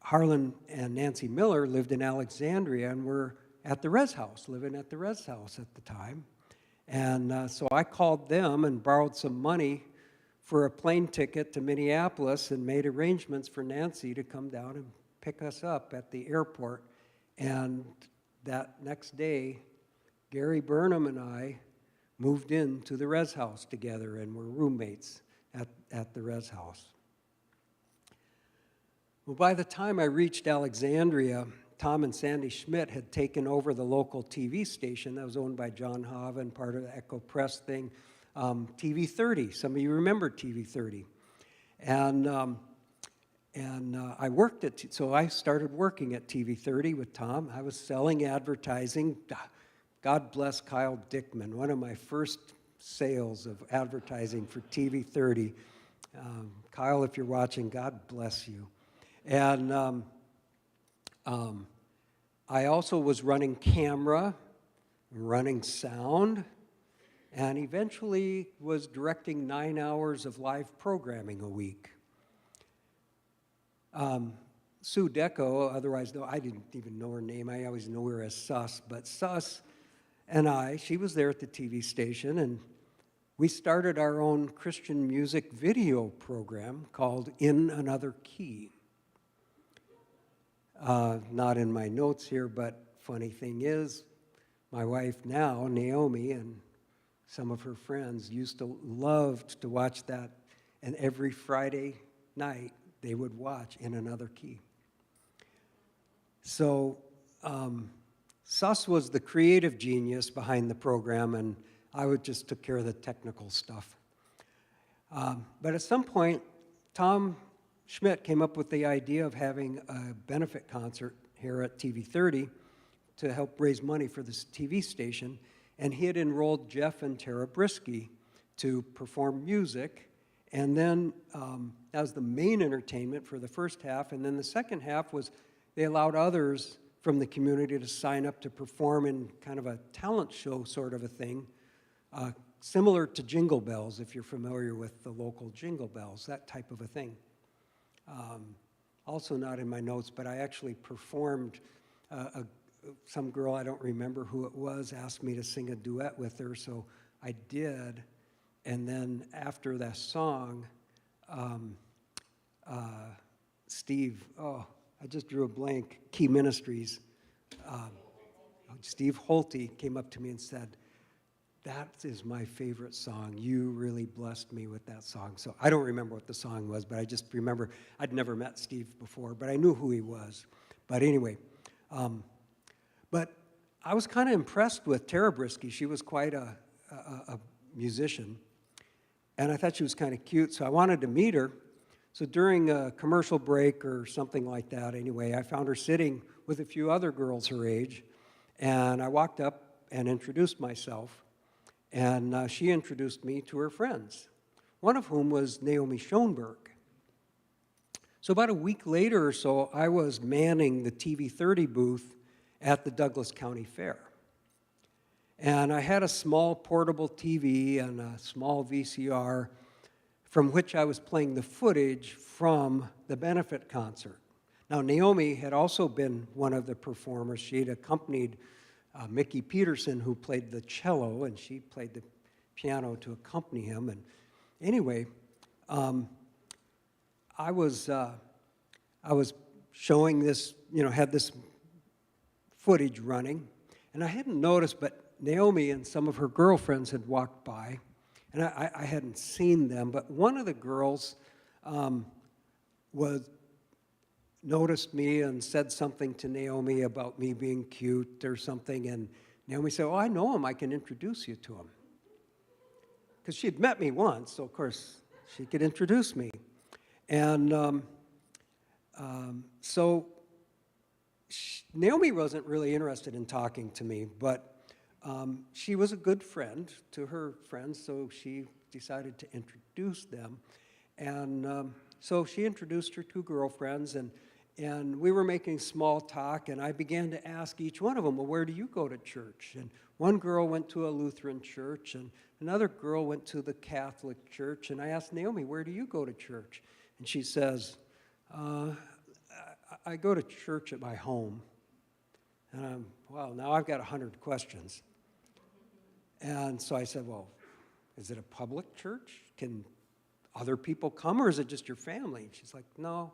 Harlan and Nancy Miller lived in Alexandria and were at the Res House, living at the Res House at the time. And so I called them and borrowed some money for a plane ticket to Minneapolis and made arrangements for Nancy to come down and pick us up at the airport. And that next day, Gary Burnham and I moved into the Res House together and were roommates at the Res House. Well, by the time I reached Alexandria, Tom and Sandy Schmidt had taken over the local TV station that was owned by John Hoven, part of the Echo Press thing, TV 30. Some of you remember TV 30. And I worked so I started working at TV 30 with Tom. I was selling advertising. God bless Kyle Dickman, one of my first sales of advertising for TV 30. Kyle, if you're watching, God bless you. And I also was running camera, running sound, and eventually was directing 9 hours of live programming a week. Sue Deco, otherwise, though I didn't even know her name, I always know her as Sus, but Sus and she was there at the TV station, and we started our own Christian music video program called In Another Key. Not in my notes here, but funny thing is, my wife now, Naomi, and some of her friends used to love to watch that, and every Friday night they would watch In Another Key. So Sus was the creative genius behind the program, and I just took care of the technical stuff. But at some point, Tom Schmidt came up with the idea of having a benefit concert here at TV 30 to help raise money for this TV station, and he had enrolled Jeff and Tara Brisky to perform music, and then that was the main entertainment for the first half, and then the second half was they allowed others from the community to sign up to perform in kind of a talent show sort of a thing, similar to Jingle Bells, if you're familiar with the local Jingle Bells, that type of a thing. Also not in my notes, but I actually performed, some girl, I don't remember who it was, asked me to sing a duet with her, so I did. And then after that song, Steve, I just drew a blank, Key Ministries, Steve Holte came up to me and said, that is my favorite song. You really blessed me with that song. So I don't remember what the song was, but I just remember I'd never met Steve before, but I knew who he was. But anyway, but I was kind of impressed with Tara Brisky. She was quite a musician, and I thought she was kind of cute, so I wanted to meet her. So during a commercial break or something like that, anyway, I found her sitting with a few other girls her age, and I walked up and introduced myself, and she introduced me to her friends, one of whom was Naomi Schoenberg. So about a week later or so, I was manning the TV 30 booth at the Douglas County Fair. And I had a small portable TV and a small VCR from which I was playing the footage from the benefit concert. Now, Naomi had also been one of the performers. She had accompanied Mickey Peterson, who played the cello, and she played the piano to accompany him. And anyway, I was showing this, had this footage running, and I hadn't noticed, but Naomi and some of her girlfriends had walked by, and I hadn't seen them, but one of the girls noticed me and said something to Naomi about me being cute or something, and Naomi said, "Oh, I know him, I can introduce you to him." Because she had met me once, so of course she could introduce me. And Naomi wasn't really interested in talking to me, but she was a good friend to her friends, so she decided to introduce them. And so she introduced her two girlfriends, and we were making small talk, and I began to ask each one of them, "Well, where do you go to church?" And one girl went to a Lutheran church, and another girl went to the Catholic church, and I asked Naomi, "Where do you go to church?" And she says, I go to church at my home. And now I've got 100 questions. And so I said, "Well, is it a public church? Can other people come, or is it just your family?" And she's like, "No."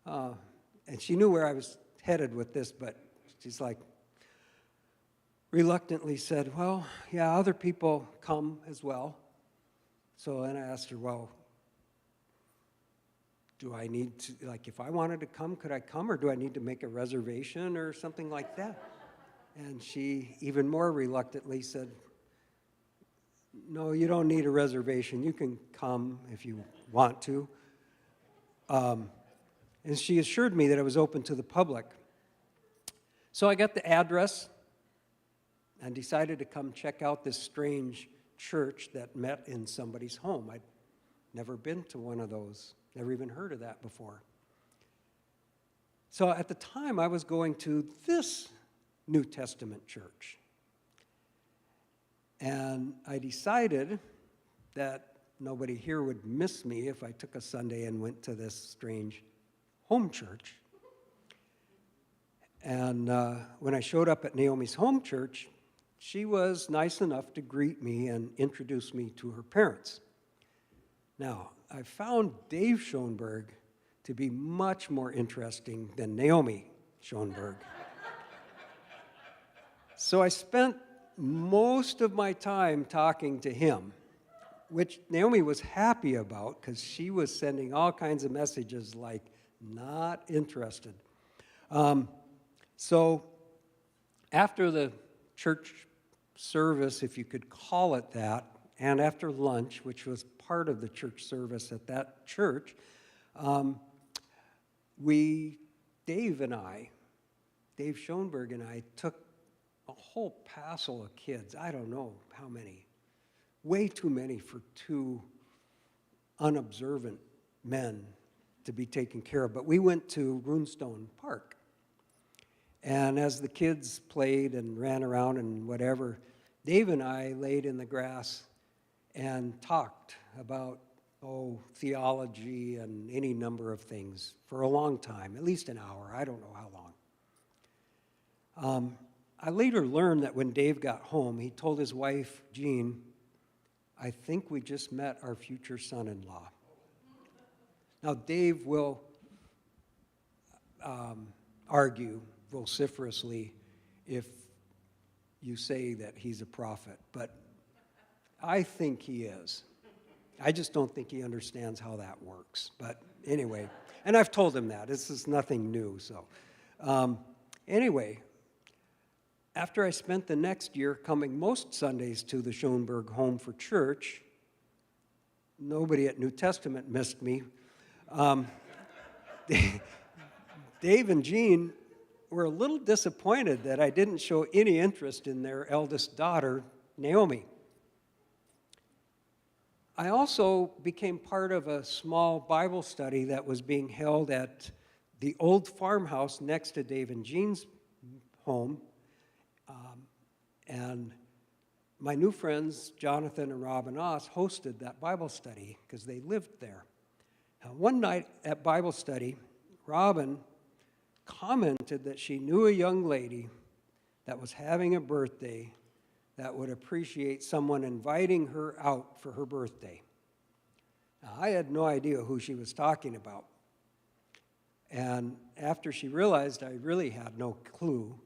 And she knew where I was headed with this, but she's like, reluctantly said, "Well, yeah, other people come as well." So then I asked her, "Well, do I need to, if I wanted to come, could I come, or do I need to make a reservation or something like that?" And she, even more reluctantly, said, "No, you don't need a reservation. You can come if you want to." And she assured me that it was open to the public. So I got the address and decided to come check out this strange church that met in somebody's home. I'd never been to one of those. Never even heard of that before. So at the time, I was going to this New Testament church. And I decided that nobody here would miss me if I took a Sunday and went to this strange home church. And when I showed up at Naomi's home church, she was nice enough to greet me and introduce me to her parents. Now, I found Dave Schoenberg to be much more interesting than Naomi Schoenberg. So I spent most of my time talking to him, which Naomi was happy about because she was sending all kinds of messages like, "Not interested." So after the church service, if you could call it that, and after lunch, which was part of the church service at that church, Dave Schoenberg and I took a whole passel of kids, I don't know how many, way too many for two unobservant men to be taken care of. But we went to Runestone Park. And as the kids played and ran around and whatever, Dave and I laid in the grass and talked about, theology and any number of things for a long time, at least an hour. I don't know how long. I later learned that when Dave got home, he told his wife, Jean, "I think we just met our future son-in-law." Now, Dave will argue vociferously if you say that he's a prophet, but I think he is. I just don't think he understands how that works. But anyway, and I've told him that. This is nothing new. So anyway, after I spent the next year coming most Sundays to the Schoenberg home for church, nobody at New Testament missed me. Dave and Jean were a little disappointed that I didn't show any interest in their eldest daughter, Naomi. I also became part of a small Bible study that was being held at the old farmhouse next to Dave and Jean's home. And my new friends, Jonathan and Rob and Oz, hosted that Bible study because they lived there. Now, one night at Bible study, Robin commented that she knew a young lady that was having a birthday that would appreciate someone inviting her out for her birthday. Now, I had no idea who she was talking about. And after she realized I really had no clue,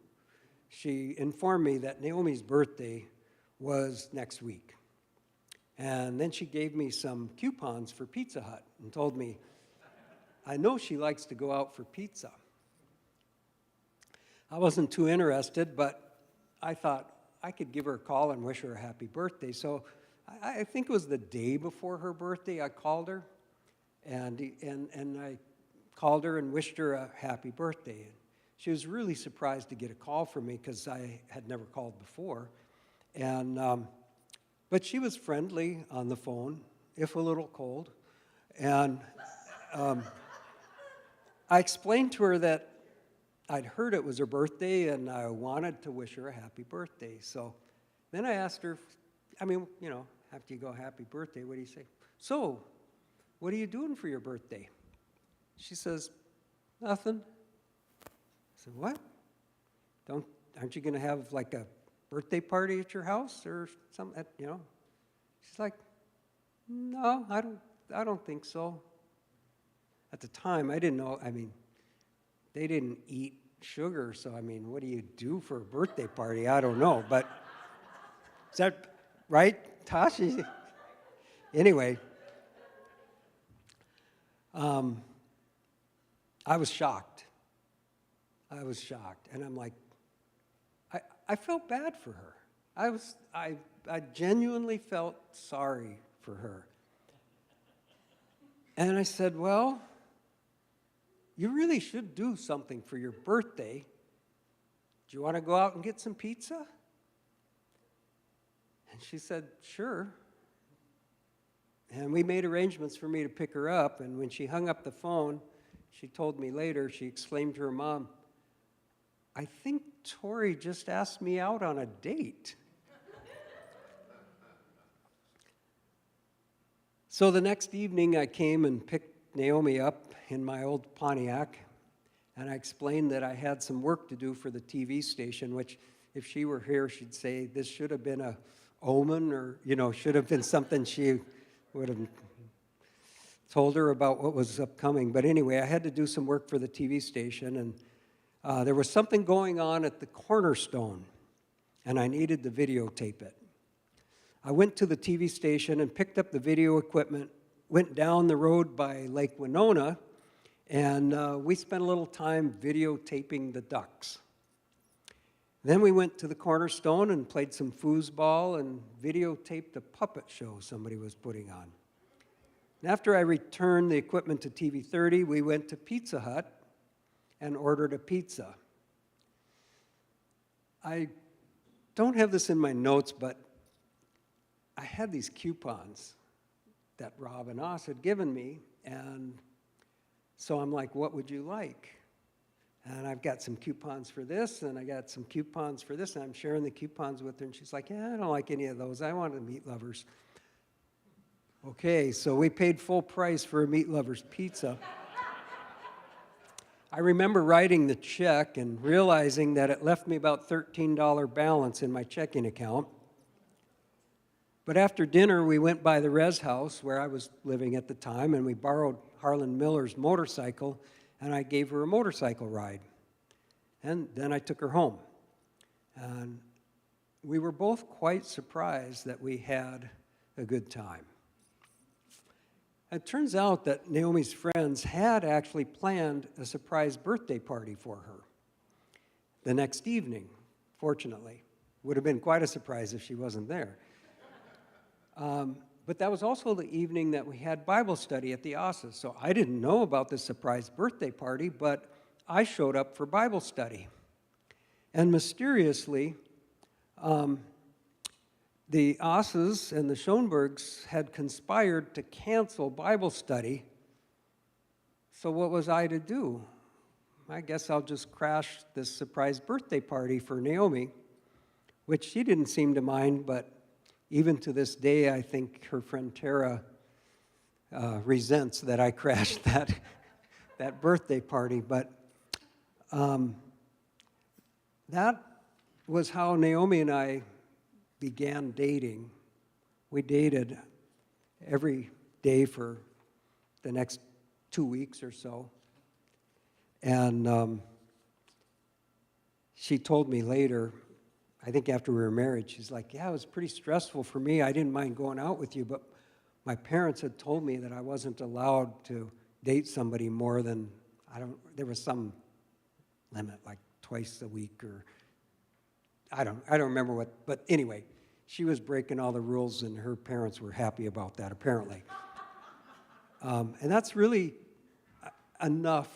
she informed me that Naomi's birthday was next week. And then she gave me some coupons for Pizza Hut and told me, I know she likes to go out for pizza. I wasn't too interested, but I thought I could give her a call and wish her a happy birthday. So I think it was the day before her birthday, I called her, and I called her and wished her a happy birthday. And she was really surprised to get a call from me because I had never called before. And but she was friendly on the phone, if a little cold. And I explained to her that I'd heard it was her birthday and I wanted to wish her a happy birthday. So then I asked her, after you go happy birthday, what do you say? So, what are you doing for your birthday? She says, nothing. I said, what? Aren't you going to have like a birthday party at your house or something? She's like, no, I don't think so. At the time, I didn't know. They didn't eat sugar, so what do you do for a birthday party? I don't know, but is that right, Tashi? Anyway, I was shocked. And I'm like, I felt bad for her. I genuinely felt sorry for her. And I said, well, you really should do something for your birthday. Do you want to go out and get some pizza? And she said, sure. And we made arrangements for me to pick her up. And when she hung up the phone, she told me later, she exclaimed to her mom, I think Tory just asked me out on a date. So the next evening, I came and picked Naomi up in my old Pontiac, and I explained that I had some work to do for the TV station, which if she were here, she'd say this should have been a omen or, should have been something she would have told her about what was upcoming. But anyway, I had to do some work for the TV station, and there was something going on at the Cornerstone, and I needed to videotape it. I went to the TV station and picked up the video equipment, went down the road by Lake Winona, and we spent a little time videotaping the ducks. Then we went to the Cornerstone and played some foosball and videotaped a puppet show somebody was putting on. And after I returned the equipment to TV 30, we went to Pizza Hut and ordered a pizza. I don't have this in my notes, but I had these coupons that Rob and Oz had given me, and so I'm like, what would you like? And I've got some coupons for this, and I got some coupons for this, and I'm sharing the coupons with her, and she's like, yeah, I don't like any of those. I want a Meat Lovers. Okay, so we paid full price for a Meat Lovers pizza. I remember writing the check and realizing that it left me about $13 balance in my checking account. But after dinner, we went by the Res house where I was living at the time, and we borrowed Harlan Miller's motorcycle, and I gave her a motorcycle ride. And then I took her home. And we were both quite surprised that we had a good time. It turns out that Naomi's friends had actually planned a surprise birthday party for her the next evening, fortunately. Would have been quite a surprise if she wasn't there. But that was also the evening that we had Bible study at the Osses. So I didn't know about this surprise birthday party, but I showed up for Bible study. And mysteriously, the Osses and the Schoenbergs had conspired to cancel Bible study. So what was I to do? I guess I'll just crash this surprise birthday party for Naomi, which she didn't seem to mind, but even to this day, I think her friend Tara resents that I crashed that birthday party. But that was how Naomi and I began dating. We dated every day for the next 2 weeks or so. And she told me later, I think after we were married, she's like, yeah, it was pretty stressful for me. I didn't mind going out with you, but my parents had told me that I wasn't allowed to date somebody more than, there was some limit, like twice a week, or I don't remember what, but anyway, she was breaking all the rules and her parents were happy about that, apparently. And that's really enough.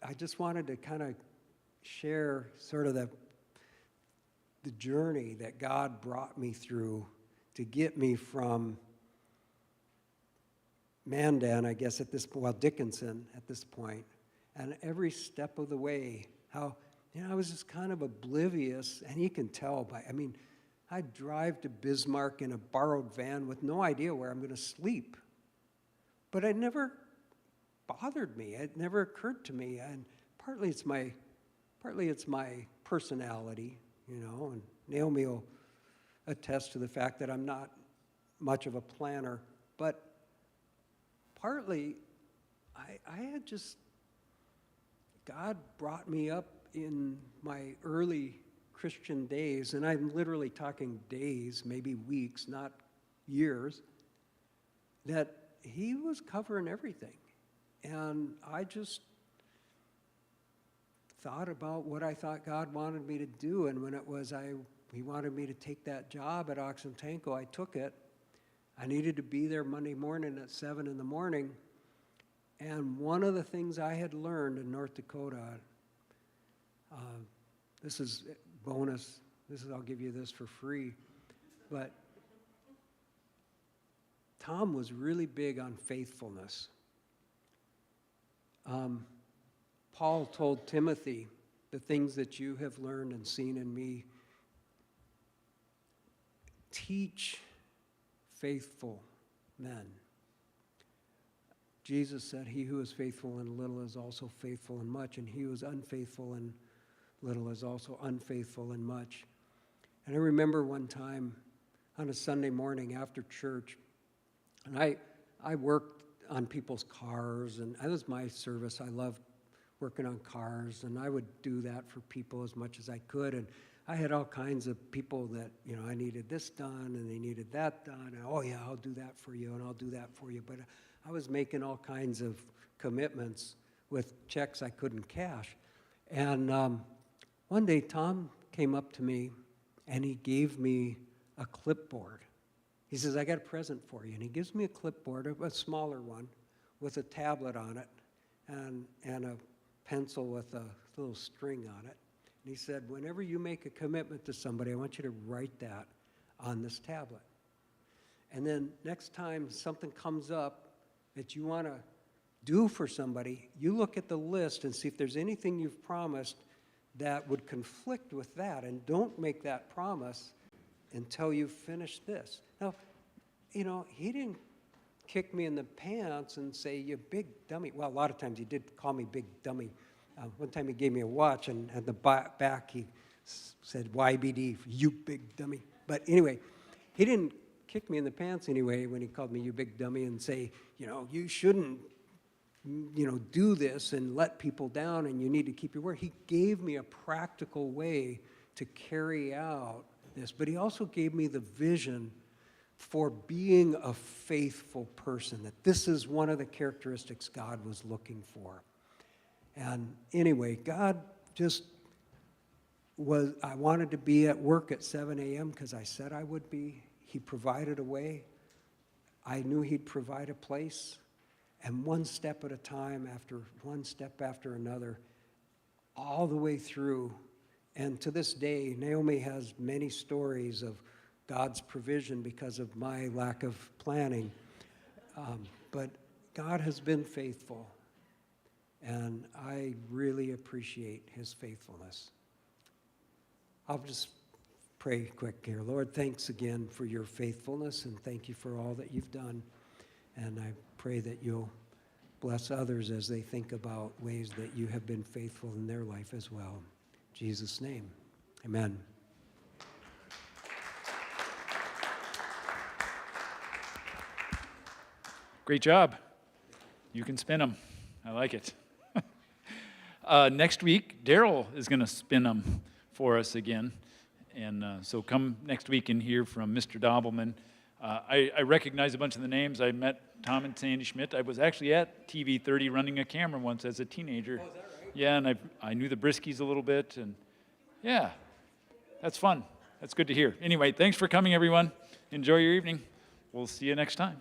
I just wanted to kind of share sort of the journey that God brought me through to get me from Mandan, I guess, Dickinson at this point, and every step of the way, how, I was just kind of oblivious, and you can tell I'd drive to Bismarck in a borrowed van with no idea where I'm going to sleep. But it never bothered me. It never occurred to me, and partly it's my personality. And Naomi will attest to the fact that I'm not much of a planner, but partly I had just, God brought me up in my early Christian days, and I'm literally talking days, maybe weeks, not years, that he was covering everything. And I just thought about what I thought God wanted me to do, and when it was he wanted me to take that job at Oxentanko, I took it. I needed to be there Monday morning at 7 in the morning, and one of the things I had learned in North Dakota, this is bonus, I'll give you this for free, but Tom was really big on faithfulness. Paul told Timothy, the things that you have learned and seen in me, teach faithful men. Jesus said, he who is faithful in little is also faithful in much, and he who is unfaithful in little is also unfaithful in much. And I remember one time on a Sunday morning after church, and I worked on people's cars, and that was my service. I loved working on cars, and I would do that for people as much as I could. And I had all kinds of people that, I needed this done, and they needed that done. And, oh, yeah, I'll do that for you, and I'll do that for you. But I was making all kinds of commitments with checks I couldn't cash. And one day, Tom came up to me, and he gave me a clipboard. He says, I got a present for you. And he gives me a clipboard, a smaller one, with a tablet on it, and a pencil with a little string on it. And he said, whenever you make a commitment to somebody, I want you to write that on this tablet. And then next time something comes up that you want to do for somebody, you look at the list and see if there's anything you've promised that would conflict with that, and don't make that promise until you finish this. Now, he didn't kick me in the pants and say, you big dummy. Well, a lot of times he did call me big dummy. One time he gave me a watch, and at the back he said, YBD, you big dummy. But anyway, he didn't kick me in the pants anyway when he called me you big dummy and say, you shouldn't, do this and let people down, and you need to keep your word. He gave me a practical way to carry out this, but he also gave me the vision for being a faithful person, that this is one of the characteristics God was looking for. And anyway, God just I wanted to be at work at 7 a.m. because I said I would be. He provided a way. I knew He'd provide a place. And one step at a time, after one step after another, all the way through. And to this day, Naomi has many stories of God's provision because of my lack of planning. But God has been faithful. And I really appreciate His faithfulness. I'll just pray quick here. Lord, thanks again for your faithfulness, and thank you for all that you've done. And I pray that you'll bless others as they think about ways that you have been faithful in their life as well. In Jesus' name, amen. Great job. You can spin them. I like it. Next week, Daryl is going to spin them for us again. And so come next week and hear from Mr. Dobbelman. I recognize a bunch of the names. I met Tom and Sandy Schmidt. I was actually at TV 30 running a camera once as a teenager. Oh, is that right? Yeah, and I knew the Briskies a little bit. And yeah, that's fun. That's good to hear. Anyway, thanks for coming, everyone. Enjoy your evening. We'll see you next time.